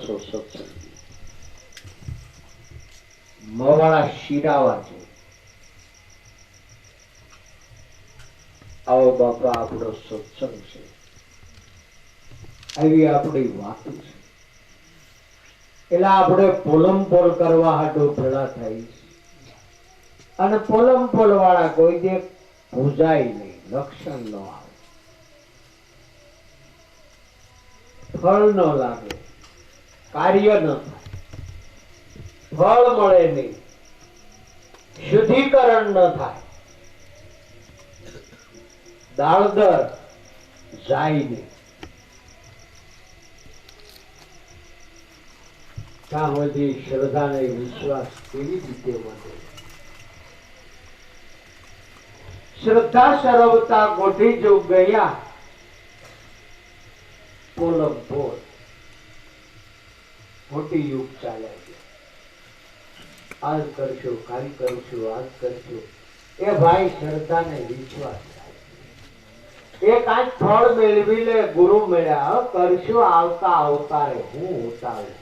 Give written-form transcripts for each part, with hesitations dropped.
સત્સંગી મવાળા શીરાવા છે. આવો બાપા આપણો સત્સંગ છે, આવી આપણી વાત છે. એટલે આપણે પોલમપોલ કરવા હાટો ભેળા થાય અને પોલમપોલ વાળા કોઈ દે પૂજાય નહીં, લક્ષણ ન આવે, ફળ ન લાગે, કાર્ય ન થાય, ફળ મળે નહીં, શુદ્ધિકરણ ન થાય, દાળદર જાય નહીં. ત્યાં સુધી શ્રદ્ધા ને વિશ્વાસ કેવી રીતે વધે? શ્રદ્ધા સરવતા ગોઠી જો ગયા પોલમ પોલ મોટી યુગ ચાલ્યા ગયા. આજ કરશું, કાલ કરશું, આજ કરશું. એ ભાઈ શ્રદ્ધા ને વિશ્વાસ એ કાંઈક ફળ મેળવી લે, ગુરુ મળ્યા કરશું, આવતા અવતારે હું ઉતારું.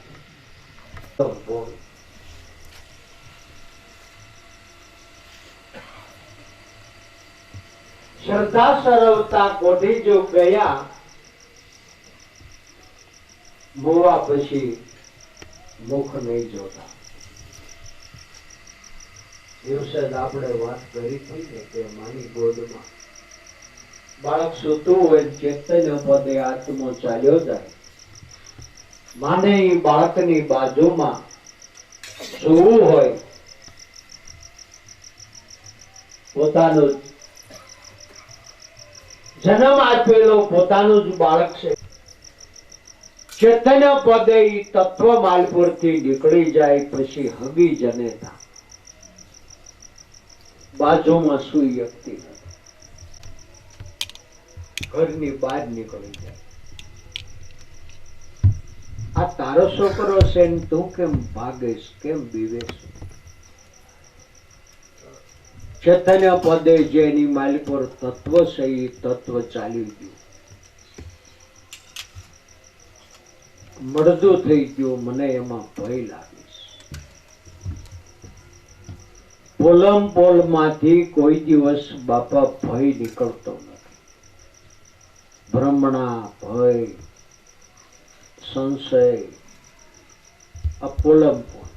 શ્રદ્ધા સરવતા કોઠી જો ગયા મોવા પછી મુખ નહીં જોતા. દિવસે આપણે વાત કરી હતી ને કે માની ગોદમાં બાળક સૂતું હોય, ચેતન્ય પદે આત્મો ચાલ્યો જાય, માને બાળકની બાજુમાં સૂવું હોય, પોતાનું જન્મ આપેલો પોતાનું જ બાળક છે. ચેતન્ય પદે તત્વ માલપુર થી નીકળી જાય પછી હગી જનેતા બાજુમાં સુઈ વ્યક્તિ ઘરની બહાર નીકળી જાય. આ તારો છોકરો છે ને તું કેમ ભાગેશ, કેમ બીવેશ? ચૈતન્ય પદે જેની માલિક પર તત્વ છે એ તત્વ ચાલી ગયું, મળદું થઈ ગયું, મને એમાં ભય લાગે છે. પોલમ પોલ માંથી કોઈ દિવસ બાપા ભય નીકળતો નથી. ભ્રમણા, ભય, સંશય આ પોલમ પોલ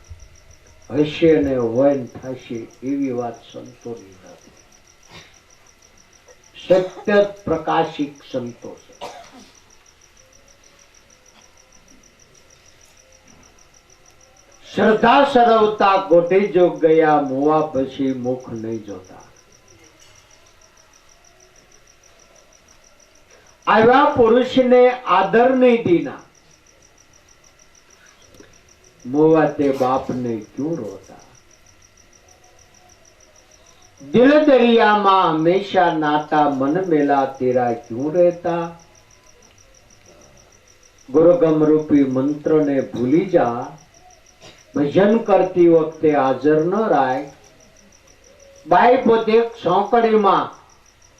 હશે ને હોય ને થશે એવી વાત સંતોની નથી. સત્ય પ્રકાશિક સંતો છે. શ્રદ્ધા સરવતા ગોઠી જો ગયા મોવા પછી મુખ નહીં જોતા. આવ્યા પુરુષને આદર નહીં દીના, મોવા તે બાપ ને ક્यों રોતા. દિલ દરિયામાં હંમેશા નાતા, મન મેલા તેરા ક્यों રહેતા. ગુરુગમ રૂપી મંત્ર ને ભૂલી જા, ભજન કરતી વખતે હાજર ન રાય. બાઈ પોતે ચોકડીમાં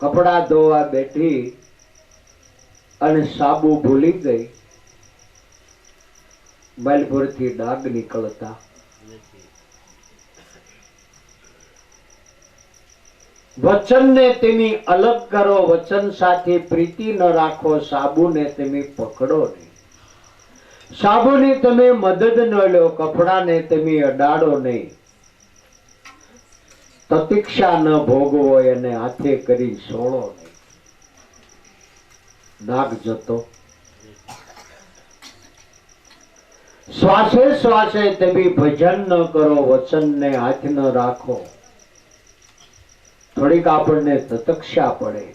કપડા ધોવા બેઠી અને સાબુ ભૂલી ગઈ. માલપુર થી ડાગ નીકળતા. વચન ને તમે અલગ કરો, વચન સાથે પ્રીતિ ન રાખો. સાબુ ને તમે પકડો નહીં, સાબુની તમે મદદ ન લો. કપડા ને તમે અડાડો નહીં. પ્રતીક્ષા ન ભોગવો અને હાથે કરી સોળો નહીં. નાગ જતો. શ્વાસે શ્વાસે તમે ભજન ન કરો, વચન ને હાથ ન રાખો. થોડીક આપણને તતક્ષા પડે.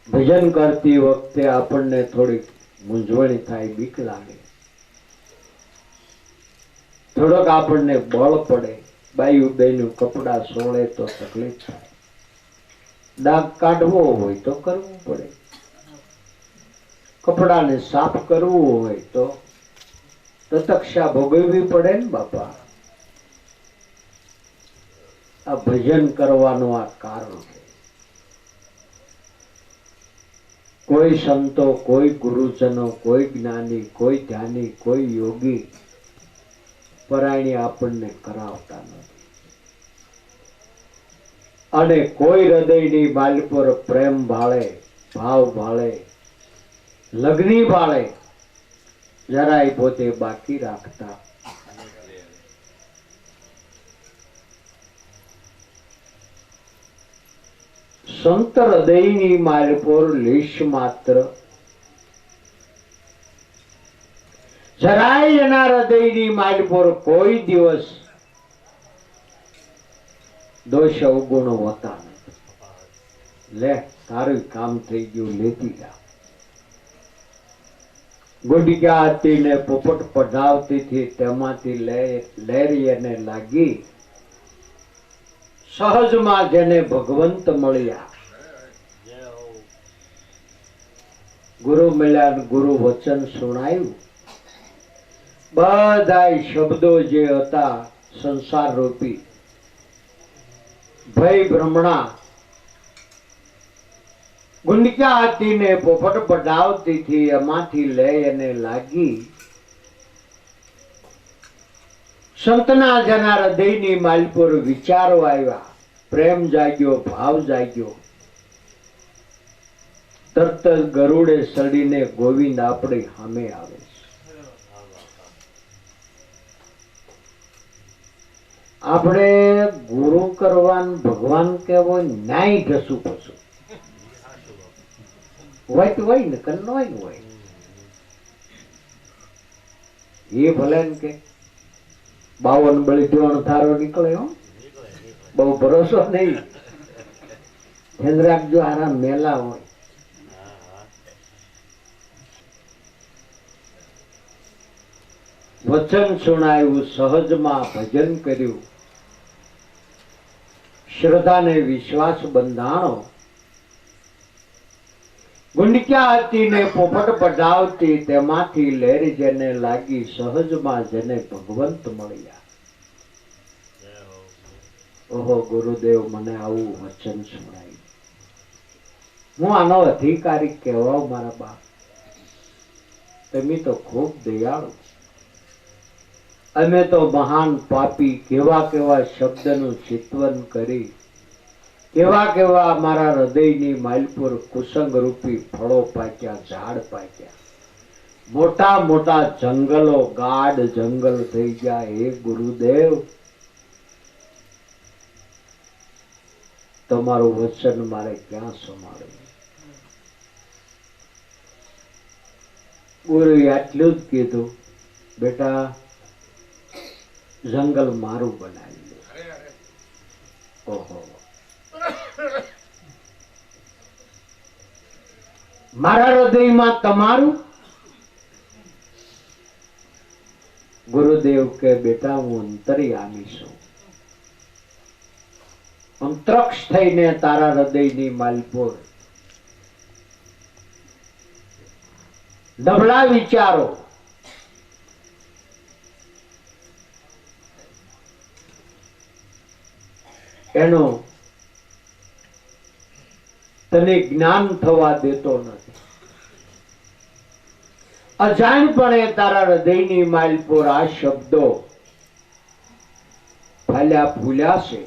ભજન કરતી વખતે આપણને થોડીક મૂંઝવણ થાય, બીક લાગે. થોડોક આપણને બળ પડે. બાયું બેનું કપડા સોળે તો તકલીફ થાય. ડાઘ કાઢવો હોય તો કરવું પડે. કપડાને સાફ કરવું હોય તો તતક્ષા ભોગવવી પડે ને બાપા. આ ભજન કરવાનું આ કારણ છે. કોઈ સંતો, કોઈ ગુરુજનો, કોઈ જ્ઞાની, કોઈ ધ્યાની, કોઈ યોગી પરાયણી આપણને કરાવતા નથી. અને કોઈ હૃદયની બાલ પર પ્રેમ ભાળે, ભાવ ભાળે, લગ્ની ભાળે જરાય પોતે બાકી રાખતા. સંત હૃદયની માલ પર લેશ માત્ર જરાય એના હૃદયની માલ પર કોઈ દિવસ દોષ અવગુણ હોતા નથી. લે તારું કામ થઈ ગયું, લેતી જા. ગુડિયા હતી ને પોપટ પઢાવતી હતી, તેમાંથી લહેરી એને લાગી. સહજમાં જેને ભગવંત મળ્યા, ગુરુ મળ્યા, ગુરુ વચન સુણાયું. બધા શબ્દો જે હતા સંસાર રૂપી ભય ભ્રમણા, ગુંડિકા હતી ને પોપટ પડાવતી થી એમાંથી લઈ અને લાગી. સંતના જના હૃદયની માલ પર વિચારો આવ્યા, પ્રેમ જાગ્યો, ભાવ જાગ્યો. તરત જ ગરુડે સડીને ગોવિંદ આપણી સામે આવે છે. આપણે ગુરુ કરવાન ભગવાન કેવો ન્યાય ઢસું પશું હોય તો હોય ને કન હોય ને હોય. એ ભલે ને કે 52 બળી ધોણ થારો નીકળે. હો બહુ ભરોસો નહીં. ધ્યાન રાખજો, આરા મેલા હોય. વચન સુણાયું, સહજમાં ભજન કર્યું, શ્રદ્ધાને વિશ્વાસ બંધાણો. ગુંડિક્યા હતી ને પોપટ પડાવતી, તેમાંથી લહેર જેને લાગી. સહજમાં જેને ભગવંત મળ્યા. ઓહો ગુરુદેવ, મને આવું વચન સુણાયું. હું આનો અધિકારી કહેવાઉં મારા બાપ. તમે તો ખૂબ દયાળુ. અમે તો મહાન પાપી. કેવા કેવા શબ્દનું ચિંતન કરી, કેવા કેવા મારા હૃદયની માલ પર કુસંગ રૂપી ફળો પાક્યા, ઝાડ પાક્યા. મોટા મોટા જંગલો, ગાઢ જંગલ થઈ ગયા. હે ગુરુદેવ, તમારું વચન મારે ક્યાં સંભાળવું? ગુરુએ આટલું જ કીધું, બેટા જંગલ મારું બનાવી લે. ઓહો, મારા હૃદયમાં તમારું? ગુરુદેવ કે બેટા હું અંતર્યામી છું. અંતરક્ષ થઈને તારા હૃદયની માલ પર નબળા વિચારો, એનો તને જ્ઞાન થવા દેતો નથી. અજાણપણે તારા હૃદયની માલ પર આ શબ્દો ફાલ્યા ફૂલ્યા છે.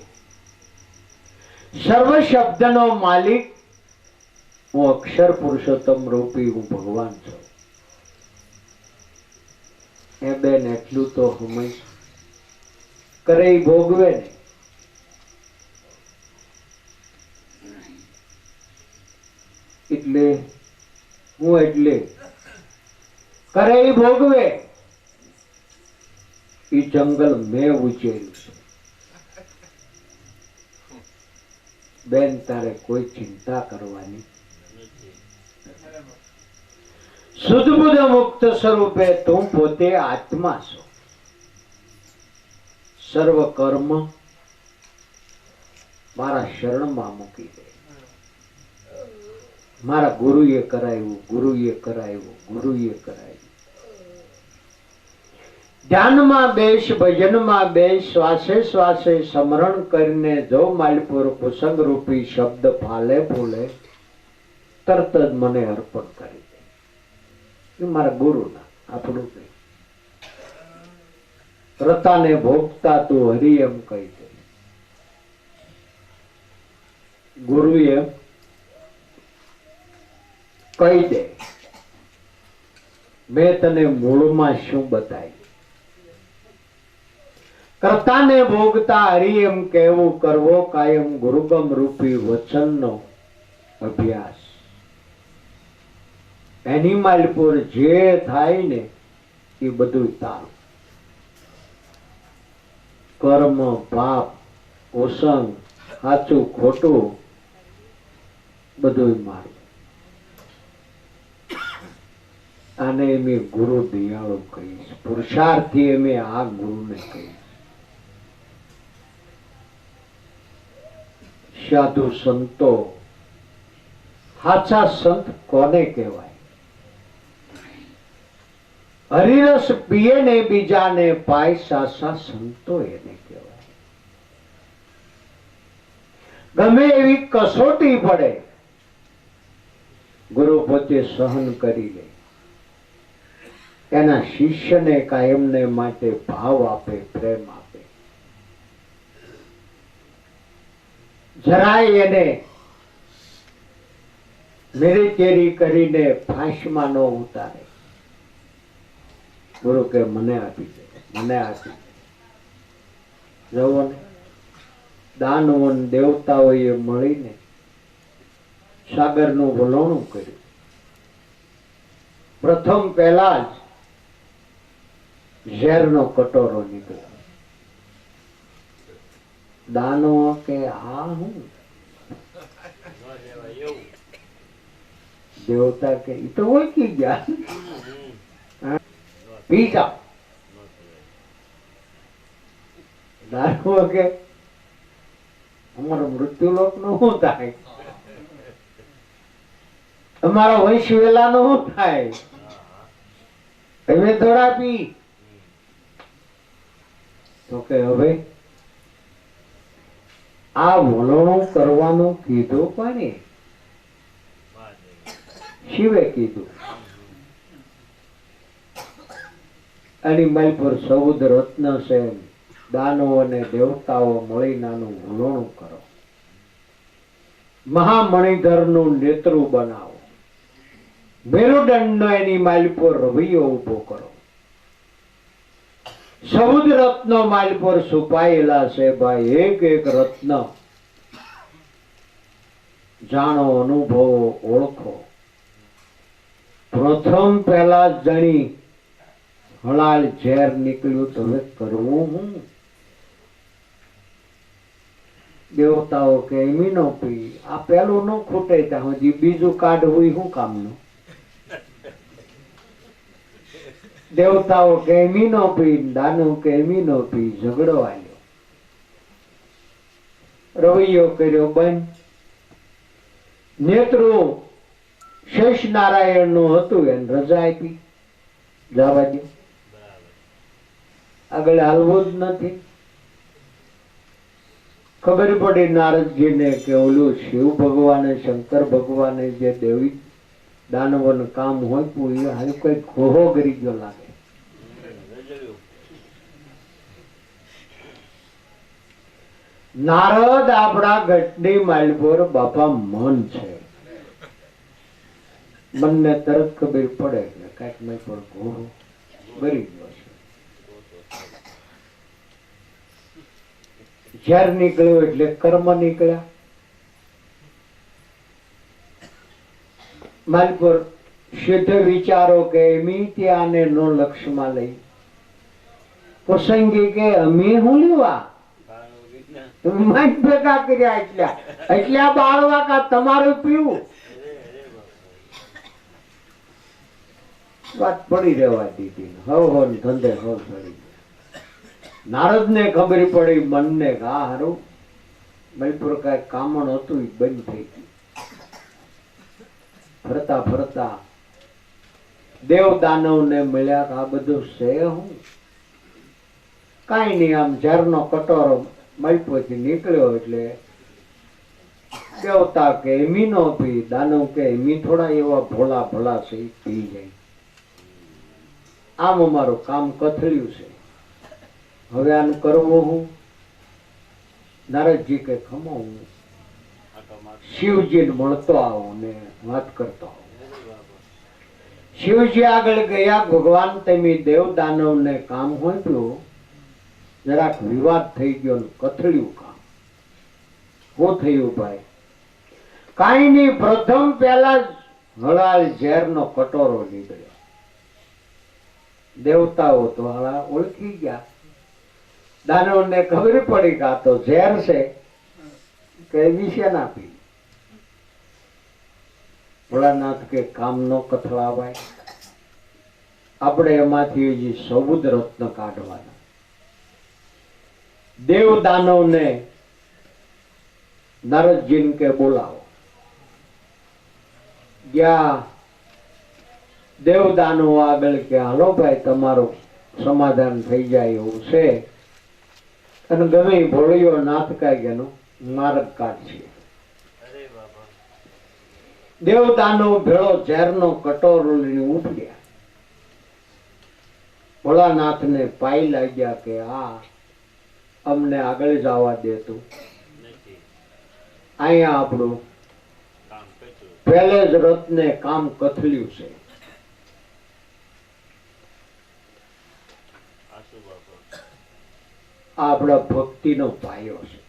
સર્વ શબ્દનો માલિક હું અક્ષર પુરુષોત્તમ રૂપી હું ભગવાન છું. એ બેન એટલું તો હમણાં કરે ભોગવે ને. એટલે હું એટલે કરે ભોગવે. એ જંગલ મેં ઉછેર્યું છે. બેન તારે કોઈ ચિંતા કરવાની. શુદ્ધ બુદ્ધ મુક્ત સ્વરૂપે તું પોતે આત્મા છો. સર્વ કર્મ મારા શરણમાં મૂકી દે. મારા ગુરુએ કરાયું, ગુરુએ કરાયું, ગુરુએ કરાયું. ધ્યાનમાં બેસ, ભજનમાં બેસ, શ્વાસે શ્વાસે સ્મરણ કરીને જો માલપુર કુસંગ રૂપી શબ્દ ફાલે ફૂલે તરત જ મને અર્પણ કરી દે. એ મારા ગુરુના, આપણું નહીં. રતાને ભોગતા તું હરી એમ કહી દે. ગુરુએ કહી દે, મેં તને મૂળમાં શું બતાવ્યું. કરતાને ભોગતા હરી એમ કહેવું, કરવો કાયમ ગુરુગમ રૂપી વચનનો અભ્યાસ. એની માલપુર જે થાય ને એ બધું તારું. કર્મ, પાપ, ઓસંગ, સાચું ખોટું બધું મારું. આને મેં ગુરુ દયાળુ કહીશ. પુરુષાર્થી અમે આ ગુરુને કહીશ. સાધુ સંતો, સાચા સંત કોને કહેવાય? હરિરસ પીએ ને બીજાને પાય, સાચા સંતો એને કહેવાય. ગમે એવી કસોટી પડે, ગુરુ પોતે સહન કરી લે. એના શિષ્યને કાયમને માટે ભાવ આપે, પ્રેમ આપે. જરાય એને મેરીચેરી કરીને ફાંસમાં ન ઉતારે. ગુરુ કે મને આપી દે, મને આપી દે. જવો ને, દાનવો દેવતાઓએ મળીને સાગરનું વલોણું કર્યું. પ્રથમ પહેલા જ ઝેરનો કટોરો નીકળ્યો. દાનવો કે આ હું? દેવતા કે ઈ તો ઓળખી ગયા, પી જાઓ. દાનવો કે અમારો મૃત્યુલોક નું શું થાય? અમારો વંશ વેલા નું શું થાય? તમે થોડા પી. તો કે હવે આ વલણું કરવાનું કીધું કોને? શિવે કીધું. એની માલ પર 14 રત્ન છે. દાનો અને દેવતાઓ મળીને આનું વલણું કરો. મહામણિધર નું નેત્રું બનાવો. મેરુદંડ નો એની માલ પર રવૈયો ઉભો કરો. 14 રત્નો માલ પર છુપાયેલા છે ભાઈ. એક એક રત્ન જાણો, અનુભવો, ઓળખો. પ્રથમ પહેલા જણી હળાલ ઝેર નીકળ્યું તો હવે કરવું હું? દેવતાઓ કે એમી નો પી. આ પેલું ન ખૂટે ત્યાં હજી બીજું કાઢવું શું કામનું? દેવતાઓ કે એમી નો પી, દાનવ કે એમી નો પી. ઝઘડો આવ્યો, રવૈયો કર્યો બંધ. નેત્રું શેષ નારાયણ નું હતું, એને રજા આપી, જવા દે, આગળ હાલવું જ નથી. ખબર પડી નારદજી ને કે ઓલું શિવ ભગવાને, શંકર ભગવાને જે દેવી દાનવોનું કામ હોય એ હાલ કોઈ ઘોહો કરી ગયો લાગે. નારદ આપણા ઘટની માલપોર બાપા મન છે. મનને તરત ખબર પડે કે કઈક મેં પણ ઘોડો ગરી ગયો છે. ઝેર નીકળ્યો એટલે કર્મ નીકળ્યા. માલપુર સિદ્ધ વિચારો કે એમી ત્યાંને નો લક્ષમાં લઈ. પ્રસંગી કે અમે હું લેવા ભેગા કર્યા, એટલા બાળવા કા તમારું પીવું. વાત પડી રહેવા દીધી. હવ ધંધે હવ ચડી. નારદ ને ખબર પડી, મનને ઘા હારું મલપુર કઈ કામણ હતું એ બંધ થઈ ગયું. ફરતા ફરતા દેવ દાનવ ને મળ્યા. આ બધું છે હું? કઈ નઈ, આમ ઝેરનો કટોરો મલપોથી નીકળ્યો એટલે દેવતા કે એમી નો પી, દાનવ કે એમી થોડા એવા ભોળા ભલા છે ઈ પી જાય. આમ અમારું કામ કથળ્યું છે. હવે આનું કરવું હું? નારદજી કે ખમો હું શિવજીને મળતો આવું ને વાત કરતો આવું. શિવજી આગળ ગયા. ભગવાન તમે દેવ દાનવ ને કામ હોંપ્યું, જરાક વિવાદ થઈ ગયો ને કથળ્યું કામ. શું થયું ભાઈ? કાંઈ નહીં, પ્રથમ પહેલા જ હળાલ ઝેરનો કટોરો નીકળ્યો. દેવતાઓ તો હળા ઓળખી ગયા. દાનવને ખબર પડી કે આ તો ઝેર છે, કે વિશે ના પી. ભોળાનાથ કે કામ નો કથળાવાય, આપણે એમાંથી હજી સબૂદ રત્ન કાઢવાના. દેવ દાનવ ને નારદજી કે બોલાવો. ગયા દેવ દાનવ આગળ કે હાલો ભાઈ તમારું સમાધાન થઈ જાય એવું છે, અને ગમે ભોળિયો નાથ કાંઈ એનો માર્ગ કાઢશે. દેવ દાનવ ભેળો ઝેરનો કટોરો લઈને ઉપડ્યા. ભોળાનાથ ને પાઈ લાગ્યા કે આ અમને આગળ જવા દેતું. અહીંયા આપણું પહેલે જ રથને કામ કથલ્યું છે. આપણા ભક્તિનો પાયો છે.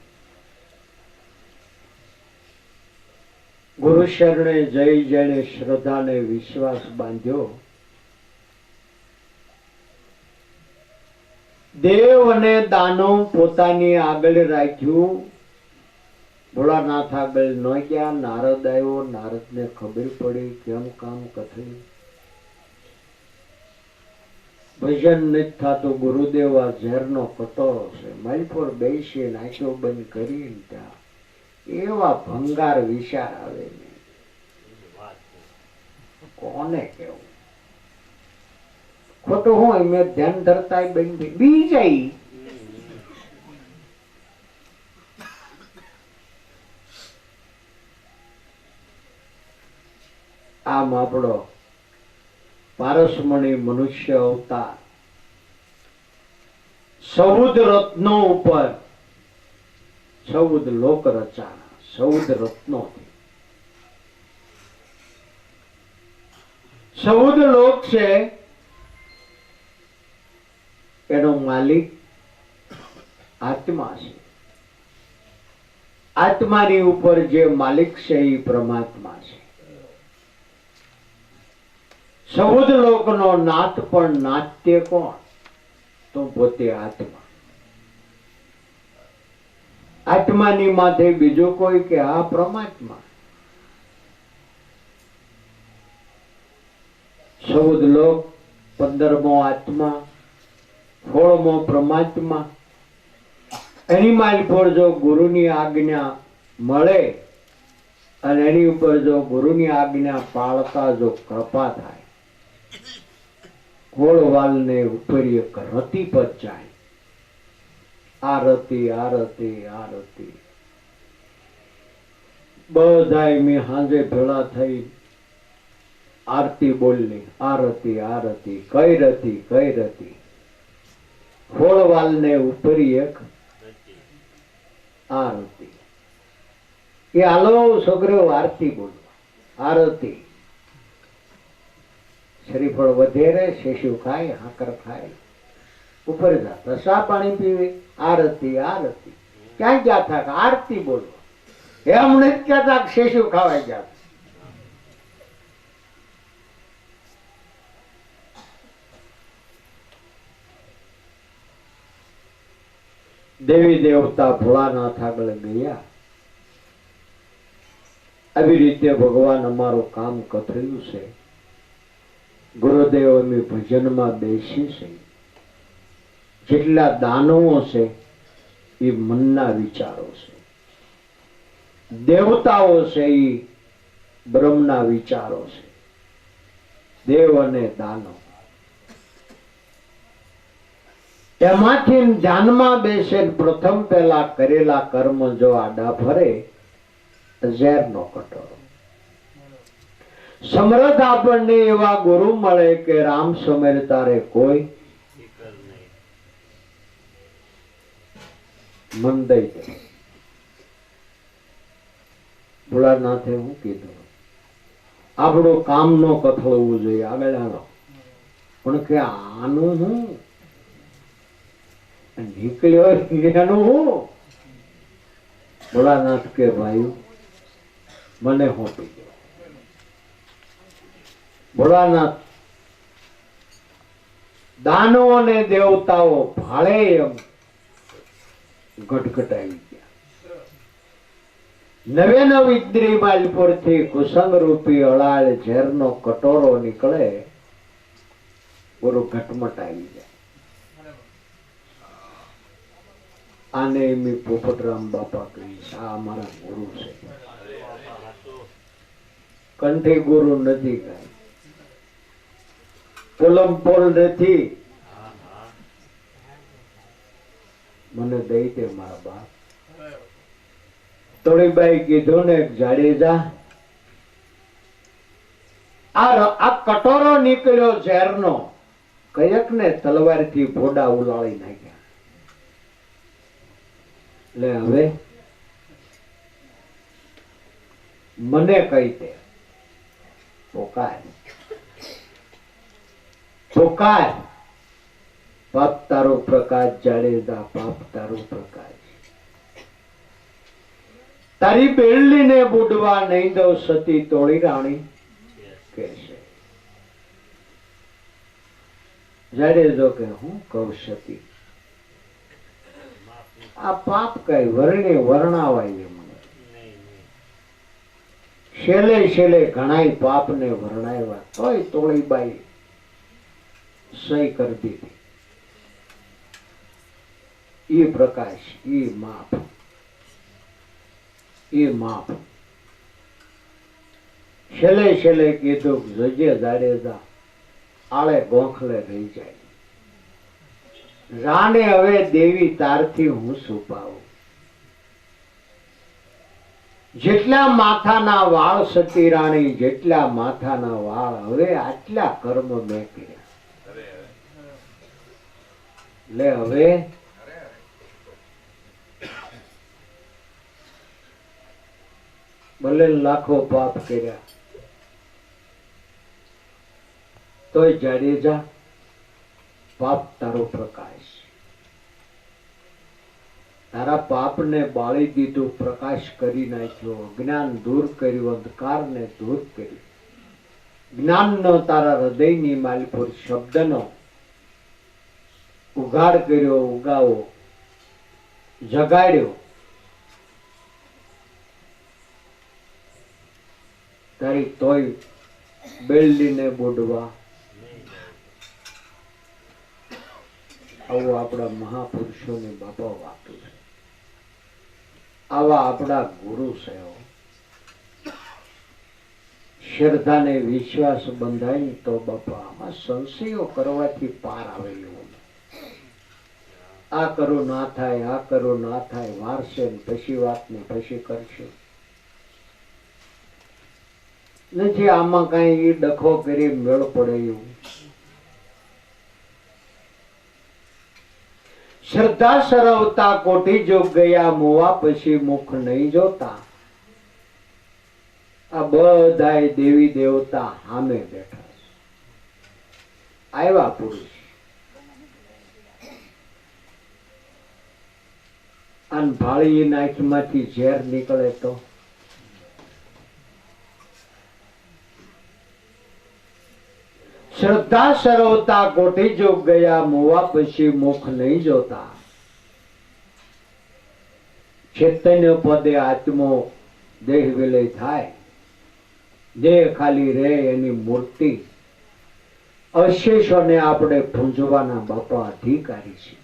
ગુરુ શરણે જય જેણે શ્રદ્ધાને વિશ્વાસ બાંધ્યો, દેવ અને દાનવ પોતાની આગળ રાખ્યું. ભોળાનાથ આગળ ન ગયા. નારદ આવ્યો. નારદને ખબર પડી કેમ કામ કથળ્યું. ભજન નથી થતું. ગુરુદેવ આ ઝેરનો કટોરો છે, મારી પર બેસી આંખો બંધ કરીને ત્યાં એવા ભંગાર વિચાર આવે ને કોને કેવું? ખોટું હોય મેં ધ્યાન ધરતા બંધ બી જાય. આમ આપણો પારસમણી મનુષ્ય અવતાર 14 રત્નો ઉપર 14 લોક રચાણા. 14 રત્નો 14 લોક છે. એનો માલિક આત્મા છે. આત્માની ઉપર જે માલિક છે એ પરમાત્મા છે. 14 લોકનો નાથ પણ નાટ્ય કોણ? તો પોતે આત્મા. આત્માની માથે બીજો કોઈ કે આ પરમાત્મા. 14 લોક, 15મો આત્મા, 16મો પરમાત્મા. એની માલ પર જો ગુરુની આજ્ઞા મળે અને એની ઉપર જો ગુરુની આજ્ઞા પાળતા જો કૃપા થાય, ગોળવાલને ઉપર એક રતિ પદ જાય. આરતી આરતી આરતી. બધાય મેં હાંજે ભેળા થઈ આરતી બોલની. આરતી આરતી કઈ રતી કઈ રતી. ગોળવાલને ઉપર એક આરતી. એ હાલો છોકરીઓ આરતી બોલવા. આરતી. શ્રીફળ વધેરે, શેષુ ખાય, હાકર ખાય, ઉપર જા સા પાણી પીવે. આરતી આરતી. ક્યાં ગયા થા? આરતી બોલો. એમ નથી કહેતા શેષુ ખાવા ગયા. દેવી દેવતા ભોળાનાથ આગળ ગયા. આવી રીતે ભગવાન અમારું કામ કથળ્યું છે. ગુરુદેવ અમે ભજનમાં બેસી છે. જેટલા દાનવો છે એ મનના વિચારો છે. દેવતાઓ છે એ બ્રહ્મના વિચારો છે. દેવ અને દાનવ એમાંથી ધ્યાનમાં બેસે. પ્રથમ પહેલા કરેલા કર્મ જો આડા ફરે ઝેરનો કટોરો. સમર્થ આપણને એવા ગુરુ મળે કે રામ સમેર તારે કોઈ મન દઈ દે. ભોળાનાથે હું કીધું આપણું કામ નો કથળવું જોઈએ. આગળ હાલો. પણ કે આનું હું નીકળ્યો એનું હું. ભોળાનાથ કે ભાઈ મને હોપી ગયો. ભોળાનાથ દાનો અને દેવતાઓ ભાળે એમ ગટગટાવી ગયા. નવે નવ ઇન્દ્રી માલપુર થી કુસંગ રૂપી અળાળ ઝેરનો કટોરો નીકળે. ગુરુ ઘટમટાવી જાય. આને મેં પોપટરામ બાપા કહીશ આ અમારા ગુરુ છે. કંઠી ગુરુ નથી કાંઈ, પોલમ પોલ નથી. મને દઈ દે મારા બાપ. તોડીબાઈ કીધું ને જાડેજા આ કટોરો નીકળ્યો ઝેરનો. કયક ને તલવાર થી ભોડા ઉલાળી નાખ્યા. એટલે હવે મને કહી દે પોકાર પોકાર. પાપ તારો પ્રકાશ જાડેજા, પાપ તારો પ્રકાશ. તારી બેલડી ને બુડવા નહીં દો સતી તોળી રાણી કહેશે. જાડેજો કે હું કહું સતી આ પાપ કઈ વર્ણે વર્ણાવાય મને. છેલ્લે છેલ્લે ઘણાય પાપ ને વર્ણાવ્યા તોય તોળીબાઈ સહી કરી દીધી. ઈ પ્રકાશ ઈ માપ ઈ માપ. છેલ્લે છેલ્લે કીધું જજે જાડેજા આળે ગોખલે રહી જાય. રાને હવે દેવી તારથી હું છુપાવું. જેટલા માથાના વાળ સતી રાણી, જેટલા માથાના વાળ, હવે આટલા કર્મ મેં કર્યા. એટલે હવે ભલે લાખો પાપ કર્યા તોય જાડેજા પાપ તારો પ્રકાશ. તારા પાપ ને બાળી દીધું, પ્રકાશ કરી નાખ્યો, જ્ઞાન દૂર કર્યું, અંધકાર ને દૂર કર્યું. જ્ઞાન નો તારા હૃદયની માલપુર શબ્દનો ઉઘાડ કર્યો, ઉગાવો જગાડ્યો. તારી તોય બેલડીને બોડવા. આવું આપણા મહાપુરુષોને બાપા વાતું છે. આવા આપણા ગુરુ છે. શ્રદ્ધા ને વિશ્વાસ બંધાય તો બાપા આમાં સંશયો કરવાથી પાર આવે એવું. આ કરો ના થાય, આ કરો ના થાય, વારશે પછી વાત ને પછી કરશે નથી. આમાં કઈ ડખો કરી મેળ પડે એવું. શ્રદ્ધા સરવતા કોટી જોગ ગયા, મોવા પછી મુખ નહીં જોતા. આ બધાય દેવી દેવતા સામે બેઠા છે. આવ્યા પુરુષ અને ભાળી નાખીમાંથી ઝેર નીકળે તો શ્રદ્ધા સરવતા કોટી જોગ ગયા, મોવા પછી મુખ નહીં જોતા. ચૈતન્ય પદે આત્મો દેહ વિલય થાય, દેહ ખાલી રહે એની મૂર્તિ. અશેષોને આપણે પૂંજવાના બાપા અધિકારી છે.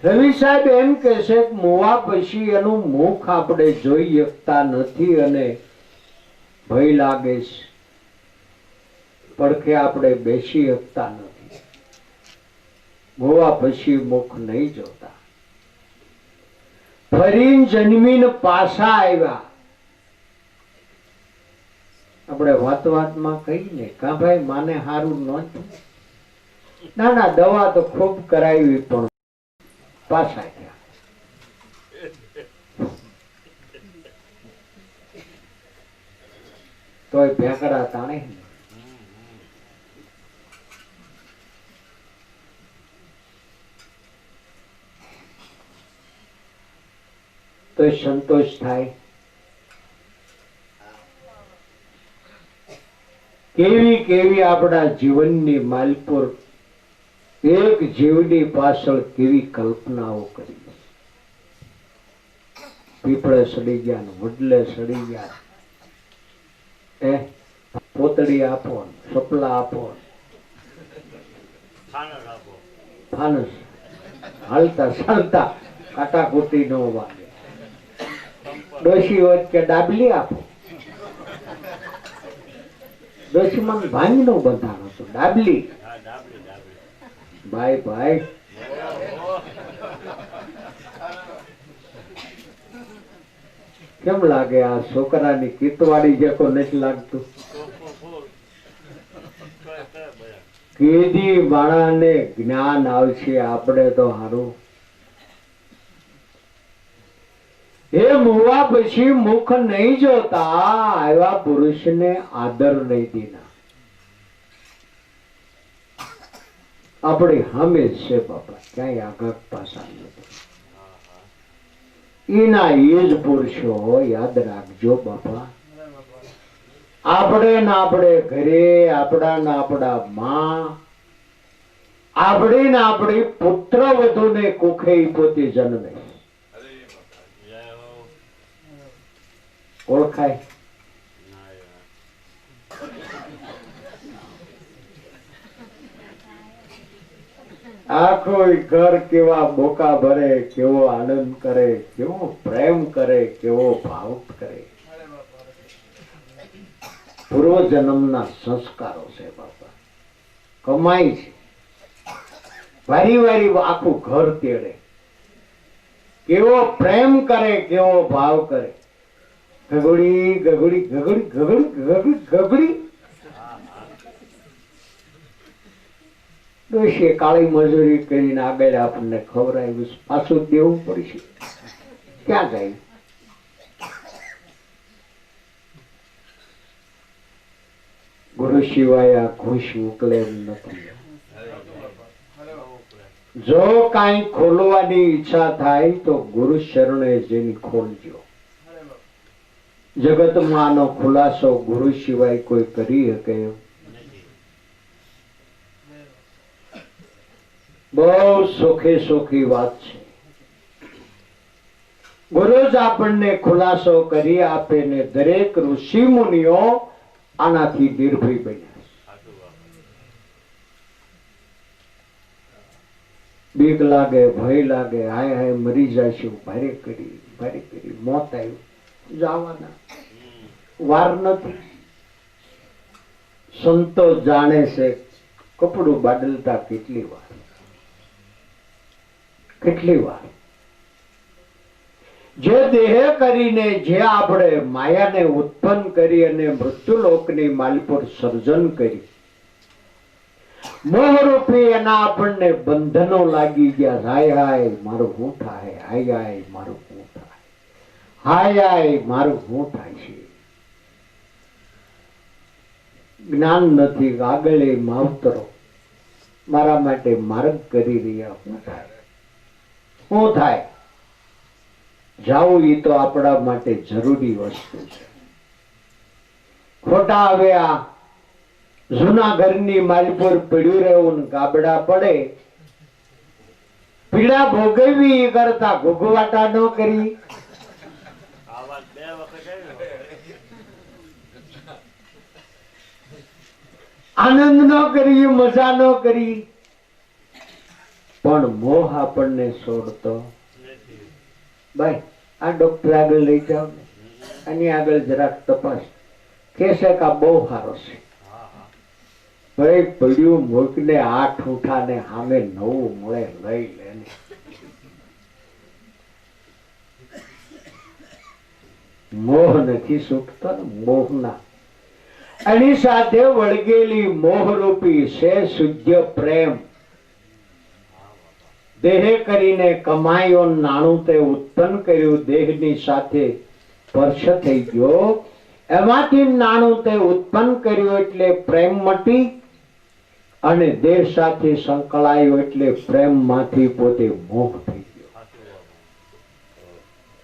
રવિ સાહેબ એમ કે છે કે મોવા પછી એનું મુખ આપણે જોઈ શકતા નથી અને ભય લાગે છે. પડખે આપણે બેસી શકતા નથી. મોવા પછી મુખ નહીં જોતા. ફરીને જન્મીને પાછા આવ્યા આપણે વાત વાતમાં કહીને કા ભાઈ માને હારું ન થયું. ના ના દવા તો ખૂબ કરાવી પણ પાછા ગયા. તોય ભેકડા તાણે તો સંતોષ થાય. કેવી કેવી આપણા જીવનની માલપુર એક જીવની પાછળ કેવી કલ્પનાઓ કરી. પીપળે સડી ગયા, વડલે સડી ગયા, પોતડી આપો, સપલા આપો, ફાનસ હાલતા ચાલતા કાટાકૂટી નો વાગે. ડોશી વચ્ચે ડાબલી આપો. ડોશીમાં ભાંગ નો બંધાણો હતો, ડાબલી. ભાઈ ભાઈ કેમ લાગે આ છોકરાની કીતવાડી જેકો નથી લાગતું? કેદી માણાને જ્ઞાન આવશે આપણે તો હારું. એ મુવા પછી મુખ નહીં જોતા આવ્યા પુરુષને આદર નહીં દેના. આપણી સામે છે બાપા, ક્યાંય આગળ પાછા નથી. એના એ જ પુરુષો યાદ રાખજો બાપા. આપણે ના આપણે ઘરે, આપણા ના આપણા માં, આપણે ના આપણી પુત્ર વધુ ને કુખે પોતે જન્મે. ઓળખાય? આખો ઘર કેવા બોકા ભરે, કેવો આનંદ કરે, કેવો પ્રેમ કરે, કેવો ભાવ કરે. પૂર્વ જન્મના સંસ્કારો છે બાપા, કમાઈ છે. વારી વારી આખું ઘર તેડે, કેવો પ્રેમ કરે, કેવો ભાવ કરે. ગગડી ગગડી ગગડી ગગડી ગગડી ગગડી. ડોશીએ કાળી મજૂરી કરીને આગળ આપણને ખવડાવ્યું, પાછું દેવું પડશે. ક્યાં જાય? ગુરુ સિવાય આ ઘૂસ મોકલે એમ નથી. જો કાંઈ ખોલવાની ઈચ્છા થાય તો ગુરુ શરણે જઈને ખોલજો. જગતમાં આનો ખુલાસો ગુરુ સિવાય કોઈ કરી શકે? બહુ સુખી સુખી વાત છે. ગુરુ જ આપણને ખુલાસો કરી આપે ને દરેક ઋષિ મુનિઓ આનાથી નિર્ભય બન્યા. બીક લાગે, ભય લાગે, હાય હાય મરી જશું, ભારે કરી મોત આવ્યું, જવાના વાર નથી. સંતો જાણે છે કપડું બાદલતા કેટલી વાર, કેટલી વાર. જે દેહ કરીને જે આપણે માયાને ઉત્પન્ન કરી અને મૃત્યુલોકની માલપુર સર્જન કરી, મોહરૂપી એના આપણને બંધનો લાગી ગયા. હાય હાય મારું શું થાય, હાય હાય મારું શું થાય, હાય હાય મારું શું થાય છે. જ્ઞાન નથી. આગળ એ માવતરો મારા માટે માર્ગ કરી રહ્યા. શું થાય, શું થાય? જાવું એ તો આપણા માટે જરૂરી વસ્તુ છે. ખોટા હવે આ જૂના ઘરની માલપુર પડ્યું રહેવું ને ગાબડા પડે, પીડા ભોગવવી એ કરતા ઘોઘવાટા ન કરી. આનંદ ન કરી, મજા ન કરી. પણ મોહ આપણને છોડતો. ભાઈ આ ડોક્ટર આગળ લઈ જાવ ને, આની આગળ જરાક તપાસ, કેસે કે આ બહુ સારો છે. ભાઈ પડ્યું મૂકને આઠ ઉઠાને સામે નવું મળે લઈ લે. મોહ નથી છૂટતો ને, મોહના એની સાથે વળગેલી મોહરૂપી છે શુદ્ધ પ્રેમ. દેહે કરીને કમાયો નાણું તે ઉત્પન્ન કર્યું, દેહની સાથે સ્પર્શ થઈ ગયો, એમાંથી નાણું તે ઉત્પન્ન કર્યું એટલે પ્રેમ મટી, અને દેહ સાથે સંકળાયો એટલે પ્રેમ માંથી પોતે મોહ થઈ ગયો.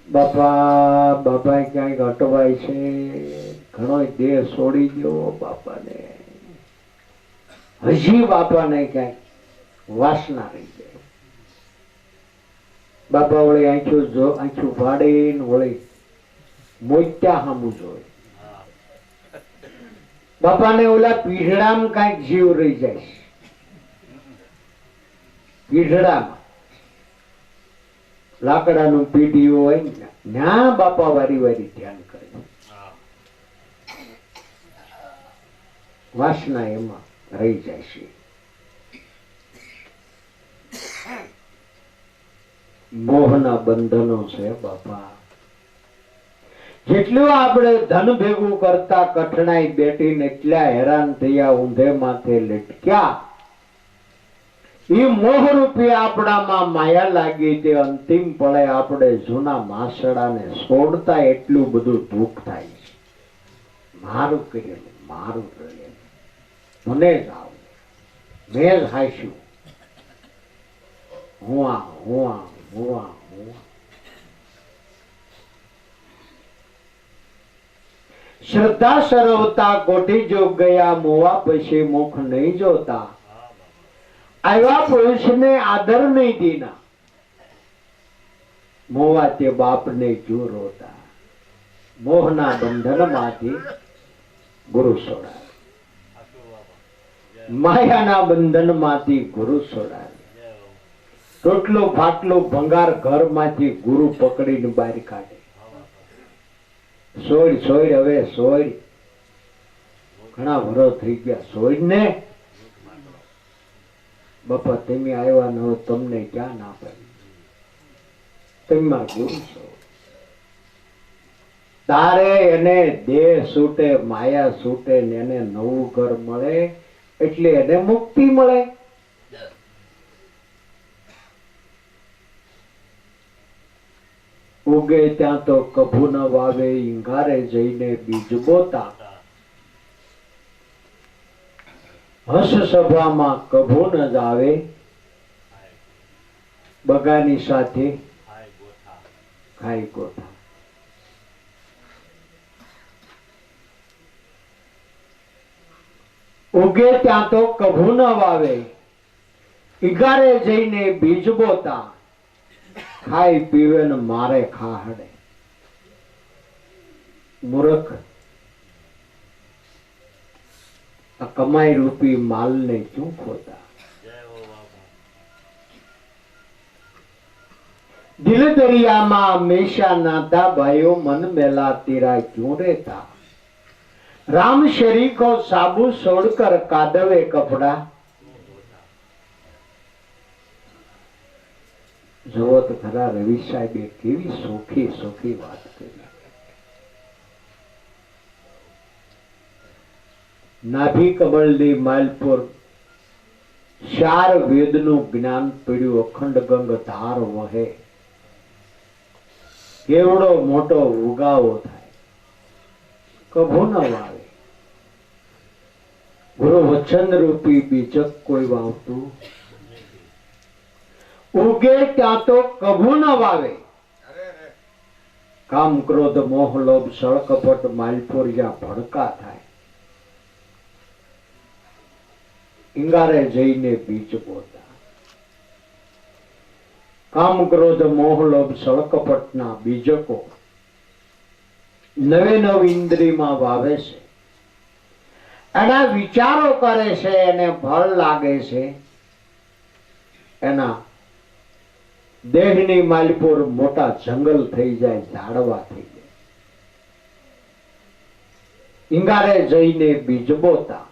બાપા ક્યાંક અટવાય છે, ઘણો દેહ છોડી ગયો બાપાને, હજી બાપાને ક્યાંક વાસના રહી જાય. બાપા વળી આંખ્યું ભાડીને વળી મોત્યા સામું જોઈ. બાપાને ઓલા પીઢડામાં કઈક જીવ રહી જાય છે. પીઢડામાં લાકડાનું પીઢિયું હોય ને, ત્યાં બાપા વારી વારી ધ્યાન કરે. વાસના એમાં રહી જાય છે. મોહના બંધનો છે બાપા. જેટલું આપણે ધન ભેગું કરતા કઠણાઈ બેઠીને એટલા હેરાન થયા, ઊંધે માથે લટક્યા. એ મોહરૂપી આપણામાં માયા લાગી, તે અંતિમ પળે આપણે જૂના માસડાને છોડતા એટલું બધું દુઃખ થાય છે. મારું કરેલું, મારું કરેલું, મને જ આવું, મેં જ હાસ્યું, હું આ હું આ હું આ હું આ. શ્રદ્ધા સરવતા કોટી જોગ ગયા, મોવા પછી મુખ નહીં જોતા. આવ્યા પુરુષને આદર નહીં દીના, મોવા તે બાપને જો રોતા. મોહના બંધન માંથી ગુરુ છોડાવે, માયાના બંધન માંથી ગુરુ છોડાવે. ટોટલો ફાટલો ભંગાર ઘર માંથી ગુરુ પકડીને બહાર કાઢે. સોય સોય હવે સોય, ઘણા વરો થઈ ગયા, સોય ને બાપા તમે આવ્યા ન હો, તમને ક્યાં ના પાડી, તમે ગુરુ છો. તારે એને દેહ છૂટે, માયા છૂટે ને એને નવું ઘર મળે એટલે એને મુક્તિ મળે. ઉગે ત્યાં તો કભુ ન વાવે, ઈંગારે જઈને બીજ બોતા. હસ સભામાં કભુ ન જાવે, બગાની સાથે ખાઈ ગોઠા. ઉગે ત્યાં તો કભુ ન વાવે, ઈંગારે જઈને બીજ બોતા. ખાઈ પીવે ને મારે ખાહડે. મૂર્ખ આ કમાઈ રૂપી માલ ને ક્યું ખોતા. દિલ દરિયામાં હંમેશા નાતા, ભાઈઓ મન મેલા તેરા ક્યું રહેતા. રામ શરીકો સાબુ છોડકર કાદવે કપડા. જુઓ તો ખરા રવિ સાહેબે કેવી સોખી સોખી વાત કરી. નાભી કમળની માલપુર 4 વેદનું જ્ઞાન પીડ્યું, અખંડ ગંગ ધાર વહે. કેવડો મોટો ઉગાવો થાય, કભો ન વાવે. ગુરુ વચન રૂપી બીજક કોઈ વાવતું, ઉગે ત્યાં તો કભુ ન વાવે. કામ ક્રોધ મોહ લોભ સળ કપટ માલપુર જ્યાં ભડકા થાય, ઈંગારે જઈને બીજ બોતા. કામ ક્રોધ મોહ લોભ સળ કપટના બીજકો નવે નવ ઇન્દ્રિયમાં વાવે છે. એના વિચારો કરે છે, એને ફળ લાગે છે. એના દેહની માલપુર મોટા જંગલ થઈ જાય, ઝાડવા થઈ જાય. ઈંગારે જઈને બીજ બોતા.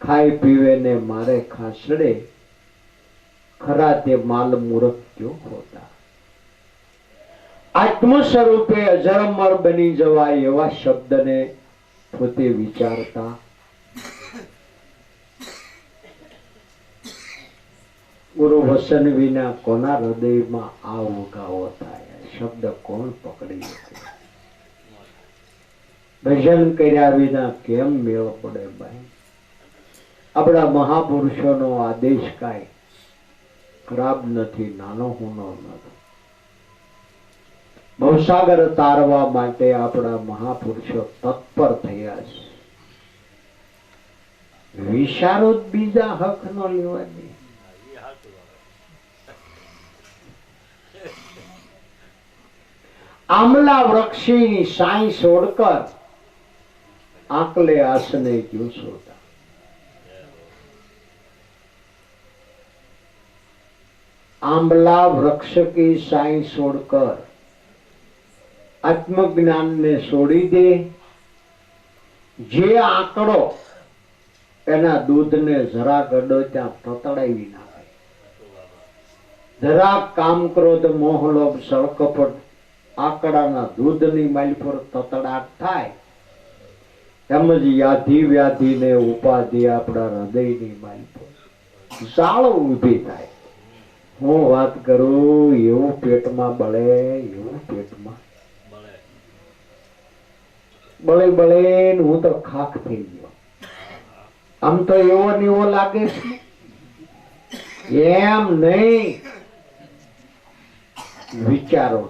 ખાઈ પીવે ને મારે ખાસડે, ખરા તે માલ મૂર્ખ ક્યો ખોતા. આત્મ સ્વરૂપે અજરમર બની જવાય એવા શબ્દને પોતે વિચારતા ગુરુ વસન વિના કોના હૃદયમાં આ ઉગાવો થાય? શબ્દ કોણ પકડી શકે? ભજન કર્યા વિના કેમ મેળ પડે? ભાઈ, આપણા મહાપુરુષોનો આદેશ કાંઈ ખરાબ નથી, નાનો હુનો નથી. ભવસાગર તારવા માટે આપણા મહાપુરુષો તત્પર થયા છે. વિચારો જ બીજા હક નો લેવા દે. આમલા વૃક્ષની સાઈ છોડકર આકલે આસને ક્યું સોતા. आंबला वृक्ष की साई छोड़कर आत्मज्ञान ने छोड़ी दे. जे आंकड़ो एना दूध ने जरा गड्डो त्या ततड़ावी नाखे. जरा काम क्रोध मोह लोभ सड़कपट आंकड़ाना दूधनी माल पर ततड़ाट थाय एमज याधी व्याधी ने उपाधि आपड़ा हृदयनी माल पर जाळो ऊभी थाय. હું વાત કરું એવું પેટમાં બળે, એવું પેટમાં બળે બળે હું તો ખાખ થઈ ગયો. આમ તો એવો ને એવો લાગે છે, એમ નહીં વિચારો.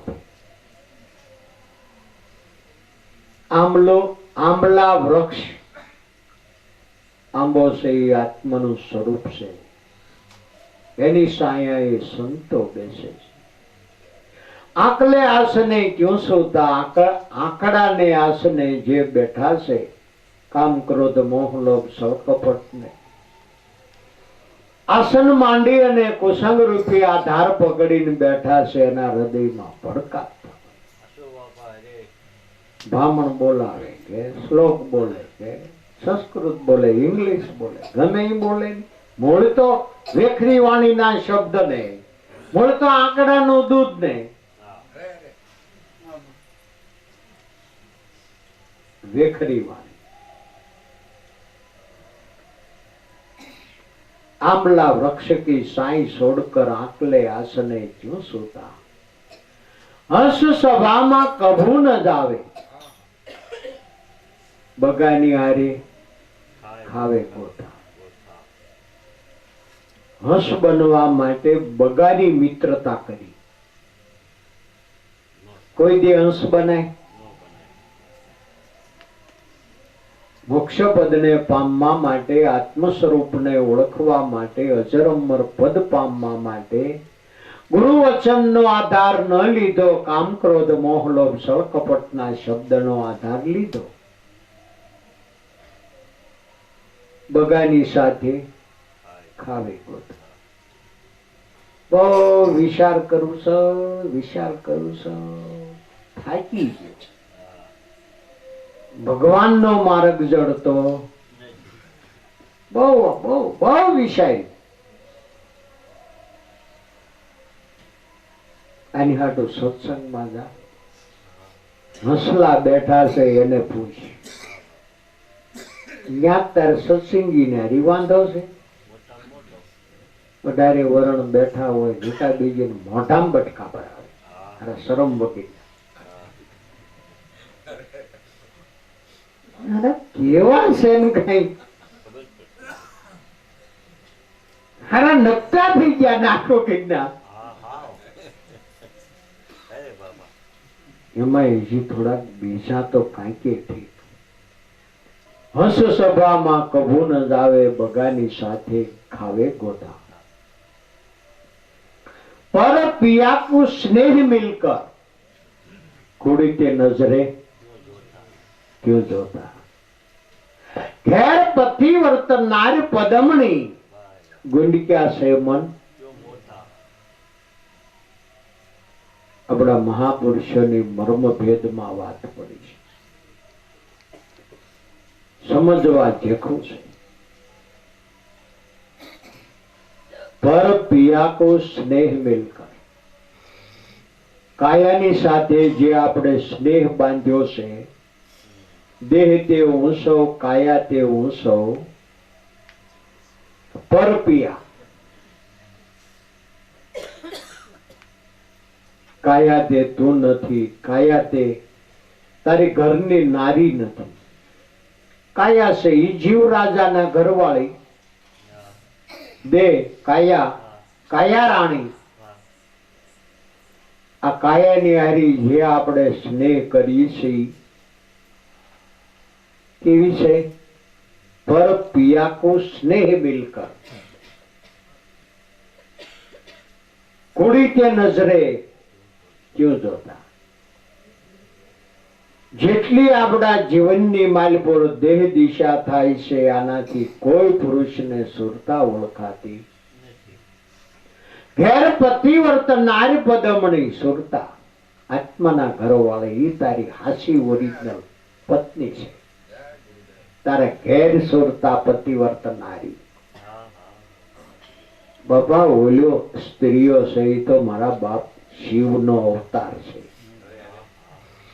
આંબલા વૃક્ષ, આંબો છે એ આત્માનું સ્વરૂપ છે. એની સાયા સંતો બેસે છે. આકલે આસને ક્યું સોતા, આંકડાને આસને જે બેઠા છે કામ ક્રોધ મોહ લોભ સળકપટ ને આસન માંડી અને કુસંગ રૂપી આધાર પકડીને બેઠા છે. એના હૃદયમાં ભડકા. બ્રાહ્મણ બોલાવે કે શ્લોક બોલે કે સંસ્કૃત બોલે, ઇંગ્લિશ બોલે, ગમે એ બોલે, મૂળ તો વેખરી વાણીના શબ્દ ને, મૂળ તો આંકડાનું દૂધ ને. વેખરી વાણી. आंबला वृक्ष की साई छोड़कर आंकले आसने क्यों सोता. हंस सभाમાં કભુ ન જાવે, બગાની હારે ખાવે ગોટા. હંસ બનવા માટે બગાની મિત્રતા કરી. કોઈ દે હંસ બનાય? મોક્ષ પદને પામવા માટે, આત્મ સ્વરૂપને ઓળખવા માટે, અજરમર પદ પામવા માટે ગુરુ વચનનો આધાર ન લીધો, કામ ક્રોધ મોહ લોભ સળકપટના શબ્દનો આધાર લીધો. બગાની સાથે ખાવે ગોતા. બહુ વિચાર કરું છું, વિચાર કરું છું, થાકી ગયો. ભગવાનનો માર્ગ જડતો બહુ બહુ બહુ વિષય. આની હાટુ સત્સંગમાં જા. હસલા બેઠા છે એને પૂછ, ત્યાં તારે સત્સંગી ને હરી વાંધો છે? વધારે વરણ બેઠા હોય, જૂતા બીજી મોઢામાં બટકા ભરાવે. અરે શરમ વગી. કેવા છે એનું કઈ હારા નકટા થઈ ગયા નાખો કઈના. એમાં હજી થોડાક બીજા તો કાંઈકે ઠીક. હંસ સભામાં કભુ ન જાવે, બગાની સાથે ખાવે ગોટા. પર પિયા કો સ્નેહ મિલકર કુડીતે નજરે क्यों जोता. घेर पति वर्तनार पदमणी गुंडिका से मन. अपना महापुरुषोनी मर्म भेदમાં વાત પડી છે, સમજવા જેખું છે. पर पिया को स्नेह मिलकर કાયાની સાથે જે આપણે સ્નેહ બાંધ્યો છે, દેહ તે ઊંસો કાયા તે ઊંસો પરપિયા, કાયા તે તું નથી, કાયા તે તારી ઘરની નારી નથી. કાયા છે ઈ જીવ રાજાના ઘરવાળી, દેહ કાયા કાયા રાણી. આ કાયાની હારી જે આપણે સ્નેહ કરીએ છીએ કેવી છે? પર પિયા કો સ્નેહ મિલકર, કુડી કે નજરે ક્યું જોતા. જેટલી આપણા જીવનની માલપોર દેહ દિશા થાય છે, આનાથી કોઈ પુરુષને સુરતા ઓળખાતી. ઘેર પતિવર્તન નારી પદમણી સુરતા, આત્માના ઘરવાળે ઈ તારી હાસી ઓરિજિનલ પત્ની છે. તારે ઘેર સુરતા પતિવર્તન નારી. બાપા ઓલ્યો સ્ત્રીઓ છે એ તો મારા બાપ શિવનો અવતાર છે.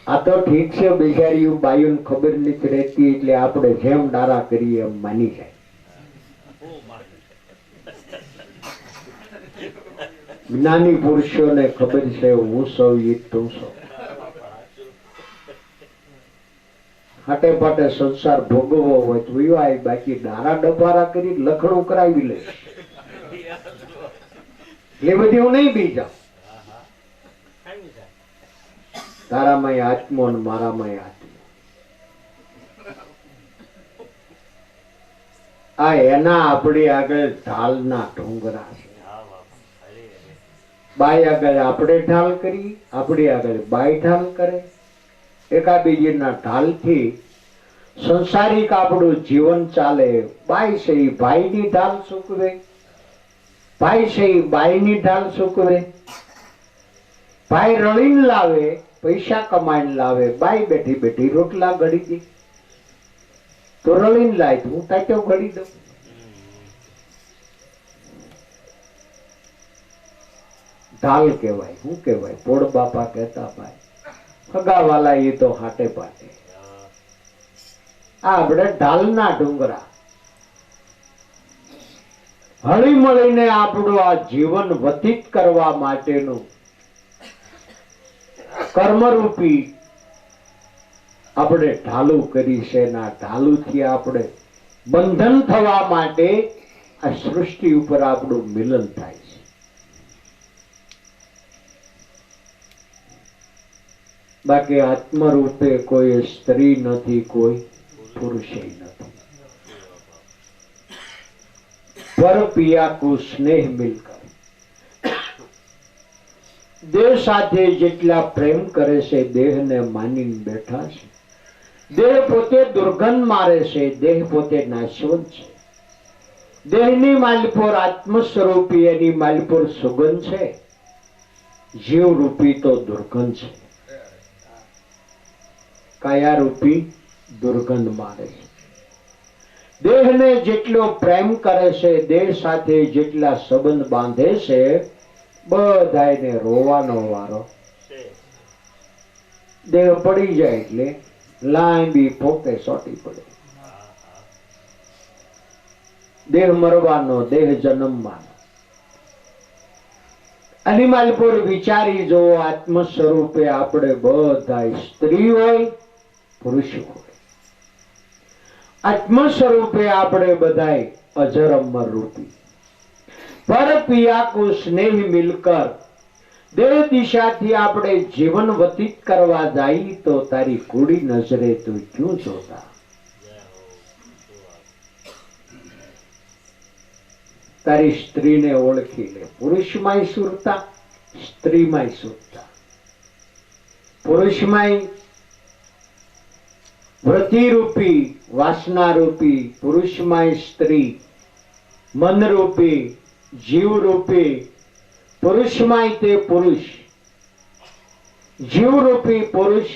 આ તો ઠીક છે, બિચારી બાયું ખબર નથી રહેતી એટલે આપણે જેમ ડારા કરીએ એમ માની જાય. જ્ઞાની પુરુષોને ખબર છે હું સૌ ઈ તું સૌ. હાટે પાટે સંસાર ભોગવવો હોય તો આય, બાકી ડારા ડબારા કરી લખણું કરાવી લે એટલે બધી હું નહીં બી જાઉં. તારામાં આત્મો ને મારામાં આત્મો. આ એના આપણી આગળ ઢાલના ડુંગરા છે. બાઈ આગળ આપણે ઢાલ કરી, આપણી આગળ બાઈ ઢાલ કરે. એકાબીજીના ઢાલથી સંસારિક આપણું જીવન ચાલે. બાઈ છે એ ભાઈની ઢાલ સૂકવે, ભાઈ છે એ બાઈની ઢાલ સૂકવે. ભાઈ રળીને લાવે, પૈસા કમાઈને લાવે, બાઈ બેઠી બેઠી રોટલા ઘડી દે. તો રળીને લાય, હું તાટ્યો ઘડી દઉં. ઢાલ કહેવાય. શું કહેવાય? પોળ બાપા કહેતા ભાઈ ફગાવાલા એ તો હાટે પાટે. આ આપણે ઢાલના ડુંગરા. હળી મળીને આપણું આ જીવન વ્યતીત કરવા માટેનું કર્મરૂપી આપણે ઢાલું કરી છે. ના ઢાલુથી આપણે બંધન થવા માટે આ સૃષ્ટિ ઉપર આપણું મિલન થાય છે. બાકી આત્મરૂપે કોઈ સ્ત્રી નથી, કોઈ પુરુષ નથી. પર પિયા કો સ્નેહ મિલકર, દેહ સાથે જેટલા પ્રેમ કરે છે દેહને માનીને બેઠા છે. દેહ પોતે દુર્ગંધ મારે છે, દેહ પોતે નાશવંત છે. દેહની માલપોર આત્મ સ્વરૂપી એની માલપોર સુગંધ છે, જીવ રૂપી તો દુર્ગંધ છે. કાયા રૂપી દુર્ગંધ મારે છે. દેહને જેટલો પ્રેમ કરે છે, દેહ સાથે જેટલા સંબંધ બાંધે છે, બધાને રોવાનો વારો. દેહ પડી જાય એટલે લાંબી પોકે સોટી પડે. દેહ મરવાનો, દેહ જન્મવાનો. અનિમાલ પર વિચારી જો, આત્મ સ્વરૂપે આપણે બધા સ્ત્રી હોય પુરુષ હોય. આત્મ સ્વરૂપે આપણે બધા અજર અમર રૂપી. પર પિયા કો સ્નેહ મિલકર, દેહ દિશાથી આપણે જીવન વ્યતીત કરવા જાય તો તારી કુડી નજરે તું ક્યું જોતા. તારી સ્ત્રીને ઓળખી લે. પુરુષમાંય સુરતા, સ્ત્રીમાંય સુરતા. પુરુષમાંય વૃત્તિરૂપી વાસનારૂપી, પુરુષમાંય સ્ત્રી મનરૂપી જીવરૂપી. પુરુષમાંય તે પુરુષ જીવરૂપી પુરુષ,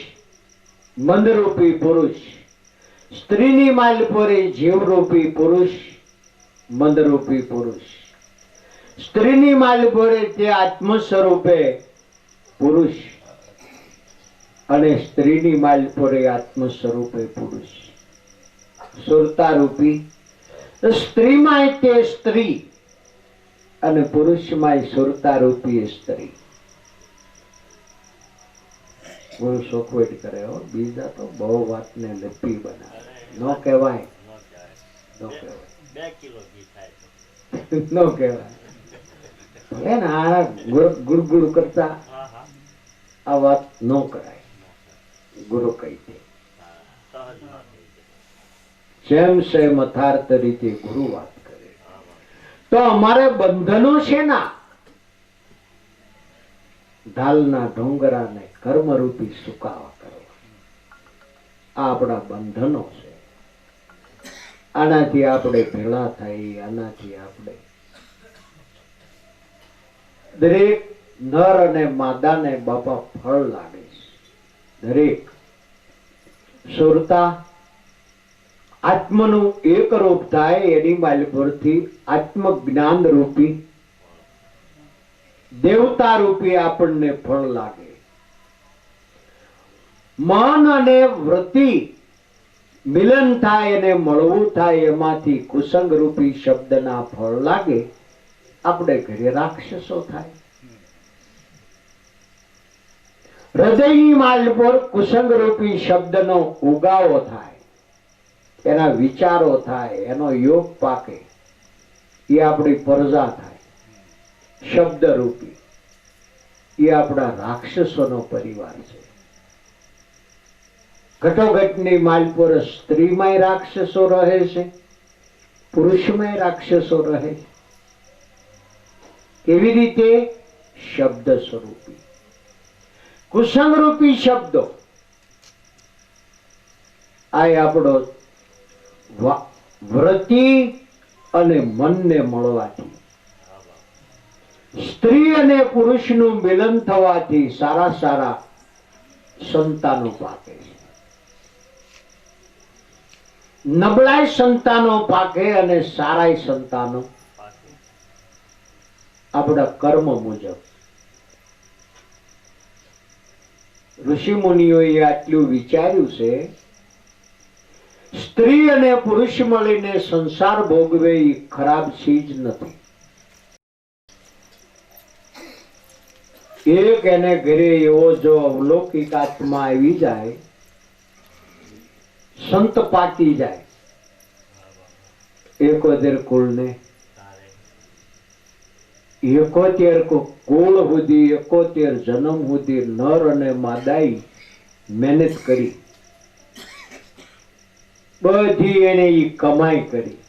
મનરૂપી પુરુષ. સ્ત્રીની માલપોરે જીવરૂપી પુરુષ, મનરૂપી પુરુષ. સ્ત્રીની માલપોરે તે આત્મ સ્વરૂપે પુરુષ, અને સ્ત્રીની માલપોર એ આત્મ સ્વરૂપે પુરુષ, સુરતા રૂપી. સ્ત્રીમાં તે સ્ત્રી અને પુરુષમાં સુરતા રૂપી સ્ત્રી. ગુરુ શોખવેટ કરે હો, બીજા તો બહુ વાતને લપી બનાવે. નો કહેવાય, નો કહેવાય, નો કહેવાય. ભલે ને આ ગુડ કરતા આ વાત નો કરાય. ગુરુ કહી દે જેમ સેમ અથાર્થ રીતે ગુરુ વાત કરે. તો અમારે બંધનો છે ના, ઢાલના ડોંગરાને કર્મરૂપી સુકાવા કરવા. આ આપણા બંધનો છે. આનાથી આપણે ભેળા થઈ, આનાથી આપણે દરેક નર અને માદાને બાપા ફળ લાગે છે. દરેક સુરતા આત્મનું એક રૂપ થાય એની માલપુરથી આત્મ જ્ઞાન રૂપી દેવતા રૂપી આપણને ફળ લાગે. મન અને વૃત્તિ મિલન થાય અને મળવું થાય, એમાંથી કુસંગ રૂપી શબ્દના ફળ લાગે. આપણે ઘરે રાક્ષસો થાય. હૃદયની માલપુર કુસંગ રૂપી શબ્દનો ઉગાવો થાય, એના વિચારો થાય, એનો યોગ પાકે, એ આપણી પ્રજા થાય. શબ્દ રૂપી એ આપણા રાક્ષસોનો પરિવાર છે. ઘટોઘટની માલપુર સ્ત્રીમાંય રાક્ષસો રહે છે, પુરુષમાંય રાક્ષસો રહે છે. કેવી રીતે? શબ્દ સ્વરૂપી કુસંગ રૂપી શબ્દો. આ આપણો વૃત્તિ અને મનને મળવાથી, સ્ત્રી અને પુરુષનું મિલન થવાથી સારા સારા સંતાનો પાકે છે. નબળાઈ સંતાનો પાકે અને સારાય સંતાનો આપણા કર્મ મુજબ. ઋષિ મુનિઓએ આટલું વિચાર્યું છે, સ્ત્રી અને પુરુષ મળીને સંસાર ભોગવે એ ખરાબ ચીજ નથી. એક એને ઘરે એવો જો અવલૌકિક આત્મા આવી જાય, સંત પાકી જાય, એકોતેર કુળને 71 કુળ સુધી 71 જન્મ સુધી નર અને માદાઈ મહેનત કરી, બધી એને ઈ કમાઈ કરી.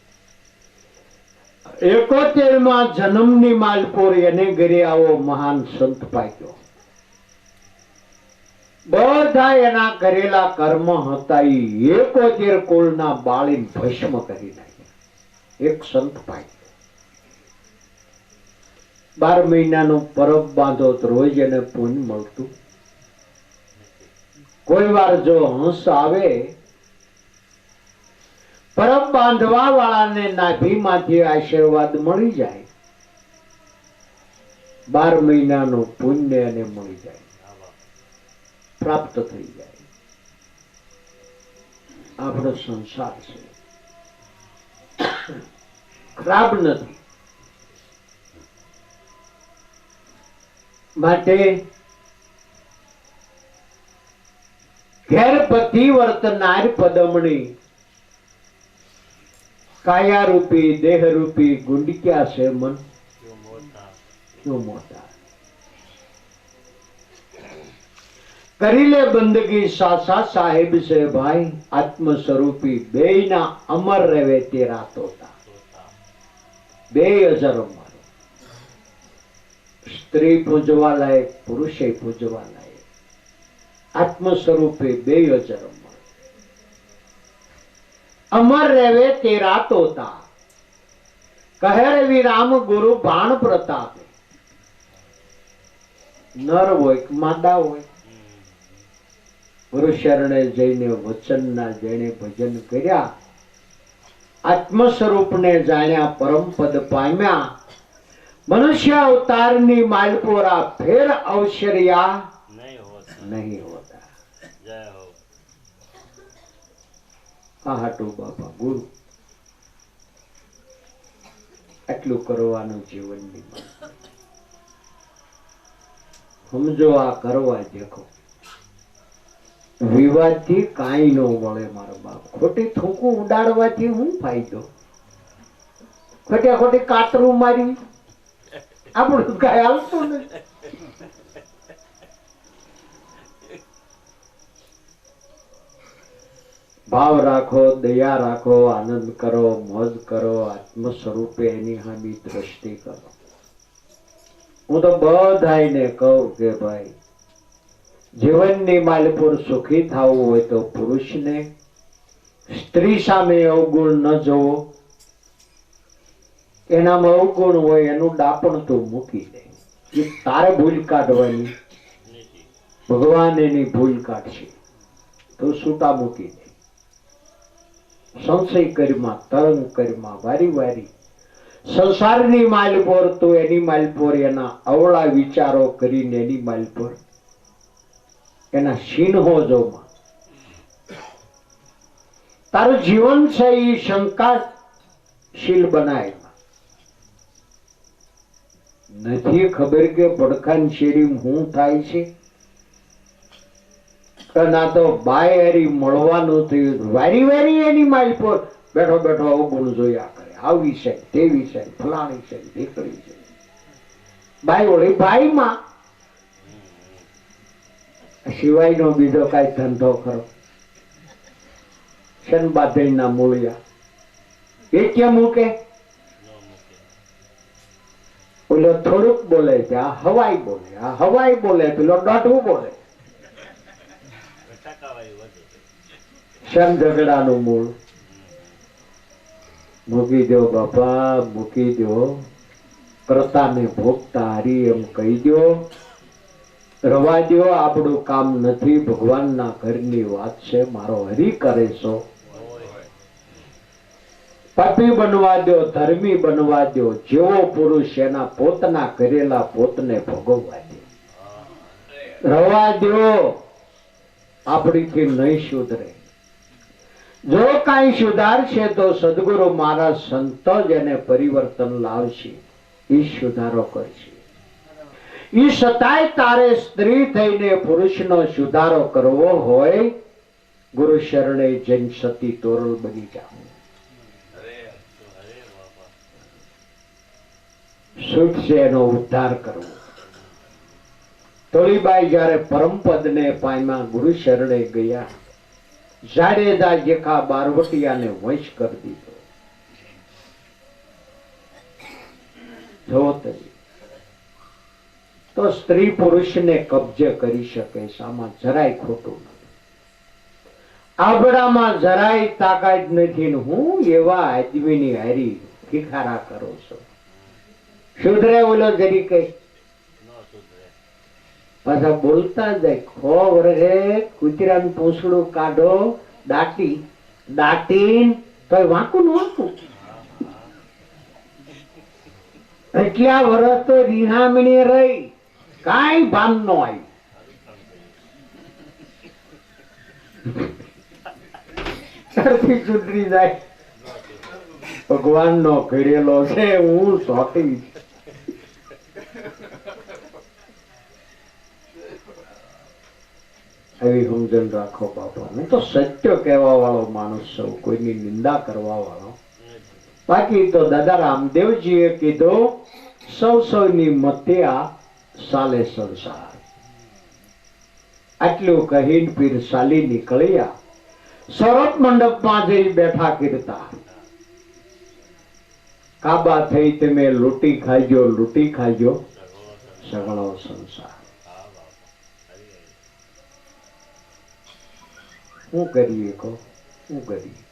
71માં જન્મની માલપોર એને ઘરે આવો મહાન સંત પાક્યો. બધા એના કરેલા કર્મ હતા ઈ 71 કુળના બાળીને ભસ્મ કરી નાખ્યા. એક સંત પાક્યો. 12 મહિનાનો પરબ બાંધો તો રોજ એને પુણ્ય મળતું. કોઈ વાર જો હંસ આવે, પરબ બાંધવા વાળાને નાભીમાંથી આશીર્વાદ મળી જાય, 12 મહિનાનું પુણ્ય એને મળી જાય, પ્રાપ્ત થઈ જાય. આપણો સંસાર છે, ખરાબ નથી. માટે ઘેર પતિ વર્તનાર પદમણી કાયા રૂપી દેહ રૂપી ગુંડક્યા છે મન ક્यों મોટા. કરી લે બંદગી સાસા સાહેબ છે ભાઈ, આત્મ સ્વરૂપી બેયના અમર રહે તેરા તોતા. બે અજર અમર, સ્ત્રી પૂજવા લાયક, પુરુષે પૂજવા લાયક. આત્મ સ્વરૂપે બે અજર અમર, અમર રહે તેરા તોતા. કહે રવિ રામ ગુરુ બાણ પ્રતાપે. નર હોય કે માદા હોય, ગુરુ શરણે જઈને વચનના જેણે ભજન કર્યા, આત્મ સ્વરૂપને જાણ્યા, પરમ પદ પામ્યા, મનુષ્ય અવતારની માલપોરા ફેર અવસર્યા નહીં હોતા. આ હાટુ બાપા ગુરુ આટલું કરવાનું જીવનની સમજો. આ કરવા દેખો વિવાદથી કાંઈ ન મળે મારો બાપ. ખોટી થૂકું ઉડાડવાથી શું ફાયદો? ખોટી ખોટી કાતરું મારી આપણું કાંઈ હાલતું નથી. ભાવ રાખો, દયા રાખો, આનંદ કરો, મોજ કરો, આત્મ સ્વરૂપે એની સામી દ્રષ્ટિ કરો. હું તો બધાને કહું કે ભાઈ જીવનની માલપુર સુખી થવું હોય તો પુરુષને સ્ત્રી સામે અવગુણ ન જોવો. એનામાં અવગુણ હોય એનું ડાપણ તો મૂકી દે. એ તારે ભૂલ કાઢવાની, ભગવાન એની ભૂલ કાઢશે તો છૂટા મૂકી દે. સંશય કર્મા, તરંગ કર્મા, વારી વારી સંસારની માલપોર તો એની માલપોર એના અવળા વિચારો કરીને એની માલપોર એના સિંહો જોમાં તારું જીવન છે એ શંકાશીલ બનાય. નથી ખબર કે પડખાન શેરી શું થાય છે? ના તો બાય હારી મળવાનું થયું, વારી વારી એની માલપોર બેઠો બેઠો અવગુણ જોયા કરે. આવી છે, તેવી છે, ફલાણી છે, દીકરી છે. બાઈ ઓળી બાઈ માં સિવાયનો બીજો કઈ ધંધો ખરો? શનબાધઈ ના મૂળિયા એ ક્યાં મૂકે? ઓલો થોડુંક બોલે છે, આ હવાઈ બોલે, આ હવાઈ બોલે, પેલો દોઢું બોલે. શમ ઝઘડાનું મૂળ મૂકી દો બાપા, મૂકી દો. કરતાને ભોગતા હરી એમ કહી દો. રવા દો, આપણું કામ નથી. ભગવાનના ઘરની વાત છે. મારો હરી કરે છો. પાપી બનવા દો, ધર્મી બનવા દો. જેવો પુરુષ એના પોતના કરેલા પોતને ભોગવવા દો. રવા દો, આપણીથી નહીં સુધરે. જો કાંઈ સુધારશે તો સદગુરુ મારા સંતો જ એને પરિવર્તન લાવશે. એ સુધારો કરશે. એ સતાય તારે સ્ત્રી થઈને પુરુષનો સુધારો કરવો હોય, ગુરુ શરણે જૈન સતી તોરલ બની જાઓ. સુખ છે એનો ઉદ્ધાર કરવો. તોળીબાઈ જયારે પરમપદ ને પામ્યા, ગુરુ શરણે ગયા, જાડેજા જેખા બારવટિયાને વંશ કરી દીધો. જો તો સ્ત્રી પુરુષને કબજે કરી શકે, આમાં જરાય ખોટું નથી. આબડામાં જરાય તાકાત નથી. હું એવા આદમીની હારી ખીખારા કરો છો. સુધરે ઓલો જરી કઈ પાછા બોલતા જાય. ખો વરસે કૂતરાનું પૂંછડું કાઢો, દાટી દાટીન તો વાંકું ન વાંકું. એટલા વર્ષ તો રિહામણી રહી, કાંઈ ભાન ન આવી. સુધરી જાય. ભગવાન નો કરેલો છે, હું સોટી. એવી સમજણ રાખો બાપા. હું તો સત્ય કહેવા વાળો માણસ છું, કોઈની નિંદા કરવા વાળો. બાકી તો દાદા રામદેવજીએ કીધું, સૌની મત્યા સાલે સંસાર. આટલું કહીને પીર સાલી નીકળ્યા. સૌરભ મંડપમાં જઈ બેઠા કીધતા, કાબા થઈ તમે લૂંટી ખાજો, લૂંટી ખાજો સગળો સંસાર. શું કરીએ કહો, શું કરીએ?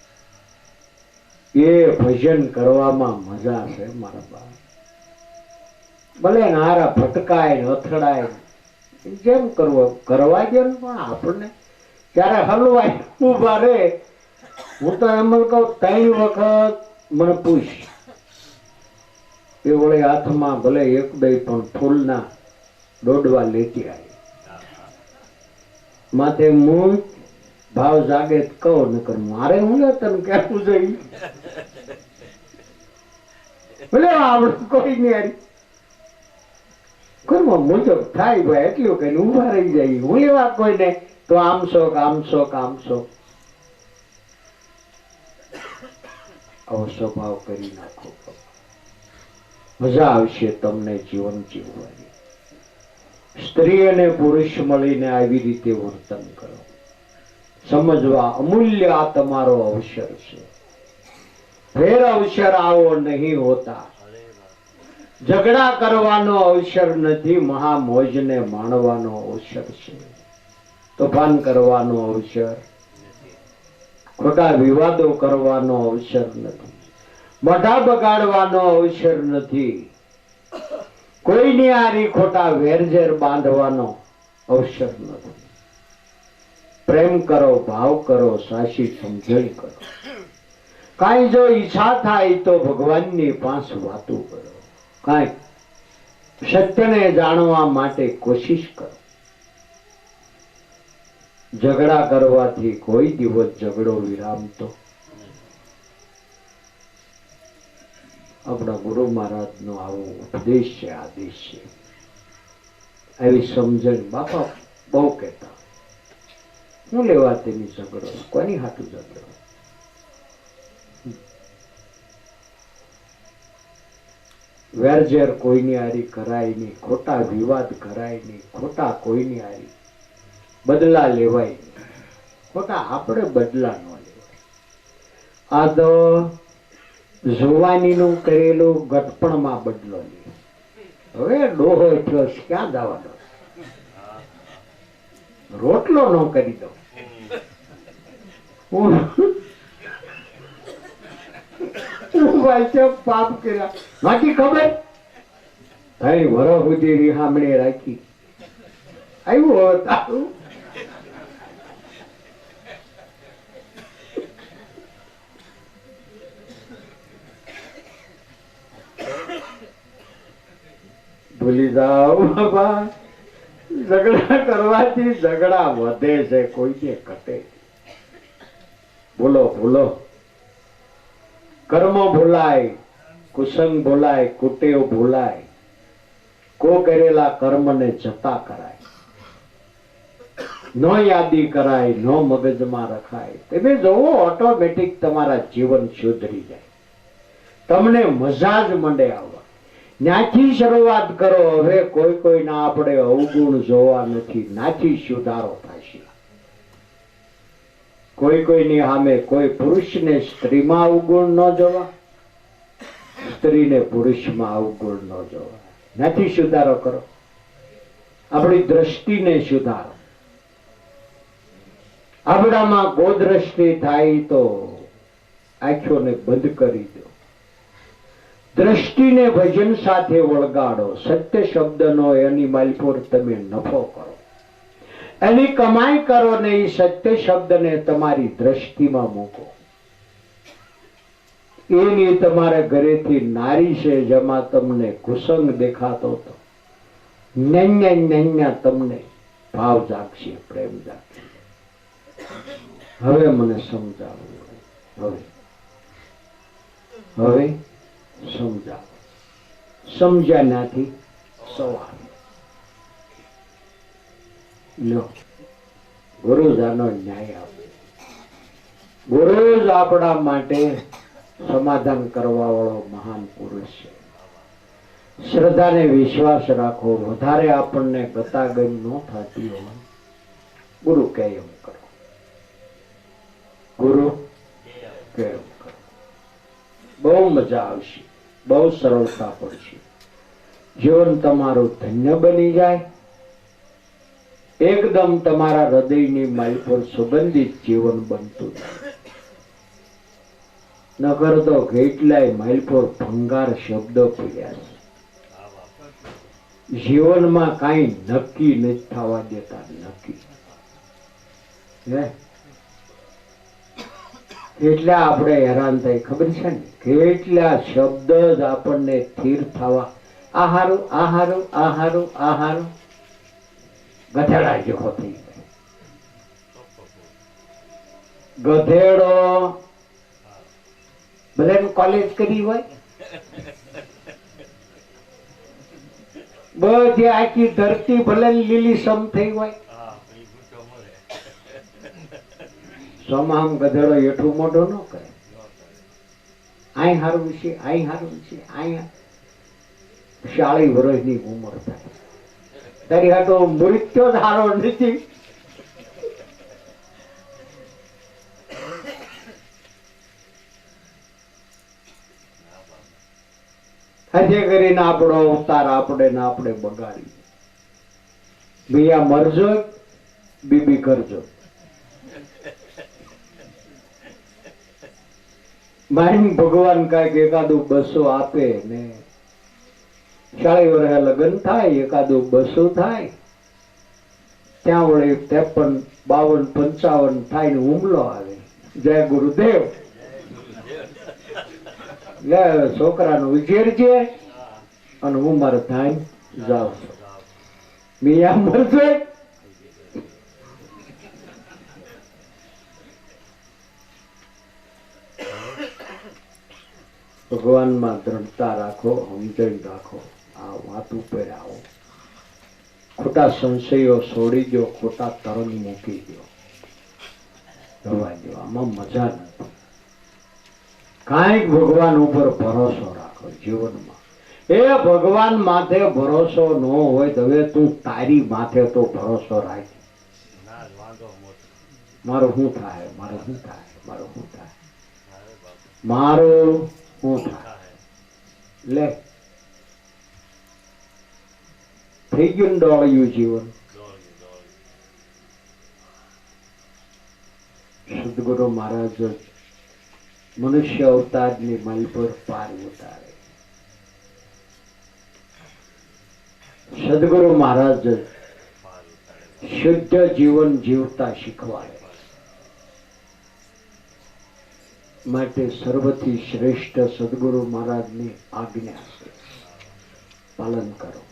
એ ભજન કરવામાં મજા છે મારા બા. ભલે નારા ફટકાય, અથડાય, જેમ કરવો કરવા દે. પણ આપણને ત્યારે હલવાય ઉભા રે. હું તો એમ કહું, 3 વખત મને પૂછ. એ વળે હાથમાં ભલે 1-2 પણ ફૂલના ડોડવા લેતી આવી. માથે મૂંચ ભાવ જાગે કહો નકર મારે હું ને તને કહેવું જોઈએ. ભલે આવડે કોઈ નહીં હારી કર્મ મુજબ થાય ભાઈ એટલું કઈ ઉભા રહી જાય. હું લેવા કોઈને તો આમ શોખ આમ શોખ આમ શોખ આવો સ્વભાવ કરી નાખો. મજા આવશે તમને જીવન જીવવાની. સ્ત્રી અને પુરુષ મળીને આવી રીતે વર્તન કરો. સમજવા અમૂલ્ય આ તમારો અવસર છે. ફેર અવસર આવો નહીં હોતા. ઝઘડા કરવાનો અવસર નથી. મહામોજને માણવાનો અવસર છે. તોફાન કરવાનો અવસર, ખોટા વિવાદો કરવાનો અવસર નથી. મોઢા બગાડવાનો અવસર નથી. કોઈની હારી ખોટા વેરઝેર બાંધવાનો અવસર નથી. પ્રેમ કરો, ભાવ કરો, સાચી સમજણ કરો. કાંઈ જો ઈચ્છા થાય તો ભગવાનની પાસે વાતો કરો. કાંઈ સત્યને જાણવા માટે કોશિશ કરો. ઝઘડા કરવાથી કોઈ દિવસ ઝઘડો વિરામતો. આપણા ગુરુ મહારાજ નો આવો ઉપદેશ છે, આદેશ છે. એવી સમજણ બાપા બહુ કહેતા. હું લેવા તેની ઝઘડો, કોની હાટું ઝઘડો? વેરઝેર કોઈની હારી કરાય નહીં, ખોટા વિવાદ કરાય નહીં, ખોટા કોઈની હારી બદલા લેવાય નહીં. ખોટા આપણે બદલા ન લેવાય. આ તો જોવાનીનું કરેલું ગટપણમાં બદલો લે. હવે ડોહો થયો ક્યાં જવાનો? રોટલો ન કરી દો. પાપ કર્યા બાકી ખબર થઈ વરસ સુધી રિહામણે રાખી આવ્યો તારું. ભૂલી જાઓ બાબા. ઝઘડા કરવાથી ઝઘડા વધે છે, કોઈને ઘટે. બોલો બોલો. કર્મ ભૂલાય, કુસંગ ભૂલાય, કુટેવ ભૂલાય. કો કરેલા કર્મને જતા કરાય. નો યાદી કરાય, નો મગજમાં રખાય. તમે જોવો ઓટોમેટિક તમારા જીવન સુધરી જાય. તમને મજા જ મંડે આવવા. ત્યાંથી શરૂઆત કરો. હવે કોઈ કોઈના આપણે અવગુણ જોવા નથી. નાથી સુધારો થશે. કોઈ કોઈની સામે કોઈ પુરુષને સ્ત્રીમાં અવગુણ ન જોવા, સ્ત્રીને પુરુષમાં અવગુણ ન જોવા. નાથી સુધારો કરો. આપણી દ્રષ્ટિને સુધારો. આપણામાં ગોદ્રષ્ટિ થાય તો આંખોને બંધ કરી દો. દ્રષ્ટિને ભજન સાથે વળગાડો. સત્ય શબ્દનો એની માલપોર તમે નફો કરો. એની કમાઈ કરો ને એ સત્ય શબ્દને તમારી દ્રષ્ટિમાં મૂકો. એની તમારે ઘરેથી નારી છે જેમાં તમને કુસંગ દેખાતો હતો, નૈયા તમને ભાવ જાગશે, પ્રેમ જાગશે. હવે મને સમજાવો. હવે સમજાવો. સમજ્યા નથી સવાલ લો. ગુરુજાનો ન્યાય આપે. ગુરુ જ આપણા માટે સમાધાન કરવા વાળો મહાન પુરુષ છે. શ્રદ્ધાને વિશ્વાસ રાખો. વધારે આપણને ગતાગમ ન થતી હોય ગુરુ કહે એમ કરો. ગુરુ કહે એમ કરો. બહુ મજા આવશે. બહુ સરળતા પડશે. જીવન તમારું ધન્ય બની જાય. એકદમ તમારા હૃદયની માલ પર સુગંધિત જીવન બનતું જાય. નગર તો કેટલાય માઇલ પર ભંગાર શબ્દો પડ્યા છે. જીવનમાં કઈ નક્કી નથી થવા દેતા. નક્કી કેટલા આપણે હેરાન થાય ખબર છે ને? કેટલા શબ્દ જ આપણને સ્થિર થવા આહારું આહારું આહારું આહારું ગધેડા જેવો થઈ જાય. ગધેડો ભલે કોલેજ કરી હોય, બધી આખી ધરતી ભલે લીલી સમ થઈ હોય, સોમાં ગધેડો એઠું મોઢો ન કરે. આઈ હારું છે, આઈ હારું છે, આઈ 40 વર્ષની ઉંમર થાય તારી હાટો મૃત્યુ જ હારો નથી. હજે કરીને આપણો અવતાર આપણે ને આપણે બગાડી. ભૈયા મરજો બીબી કરજો. મારી ભગવાન કઈક એકાદું 200 આપે ને 40 વર્ષે લગ્ન થાય, એકાદું 200 થાય, ત્યાં વળે 53, 52, 55 થાય ને હુમલો આવે. જય ગુરુદેવ. લે છોકરાનો ઉછેર છે અને હું મારો ધાન જાઉં છું. મિયા મરશે. ભગવાનમાં દ્રઢતા રાખો, સમજણ રાખો. આ વાત ઉપર આવો. ખોટા સંશયો છોડી દો, ખોટા તરંગ મૂકી દો, રવા દો. આમાં મજા નથી. કાંઈક ભગવાન ઉપર ભરોસો રાખો જીવનમાં. એ ભગવાન માથે ભરોસો ન હોય તો હવે તું તારી માથે તો ભરોસો રાખ. મારું શું થાય, મારું શું થાય, મારું શું થાય, મારું શું થાય. લે થઈ ગયું ને ડોળ્યું જીવન. સદગુરુ મહારાજ મનુષ્ય અવતારની માલ પર પાર ઉતારે. સદગુરુ મહારાજ શુદ્ધ જીવન જીવતા શીખવાડે. માટે સર્વથી શ્રેષ્ઠ સદગુરુ મહારાજની આજ્ઞા છે, પાલન કરો,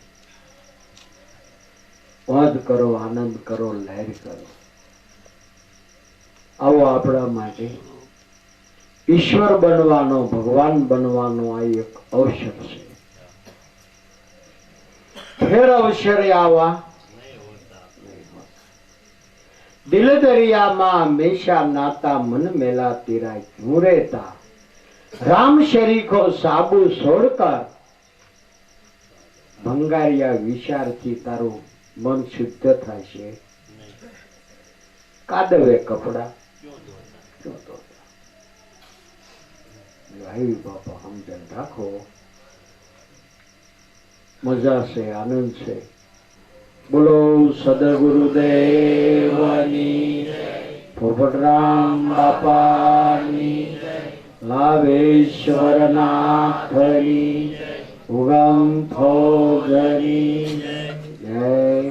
મોજ કરો, આનંદ કરો, લહેર કરો. આવો આપણા માટે ઈશ્વર બનવાનો, ભગવાન બનવાનો આ એક અવસર છે. ફેર અવસરે આવા દિલ દરિયામાં હંમેશા નાતા, મન મેલા તેરા ક્યું રહેતા. રામ શરીખો સાબુ છોડકર, ભંગારિયા વિચારથી તારું મન શુદ્ધ થશે. કાદવે કપડા ભાઈ બાપા સમજણ રાખો. મજા છે, આનંદ છે. બોલો સદગુરુદેવની, પોપટરામ બાપાની, લાવેશ્વર નાથની, ઉગમ થોગની જય.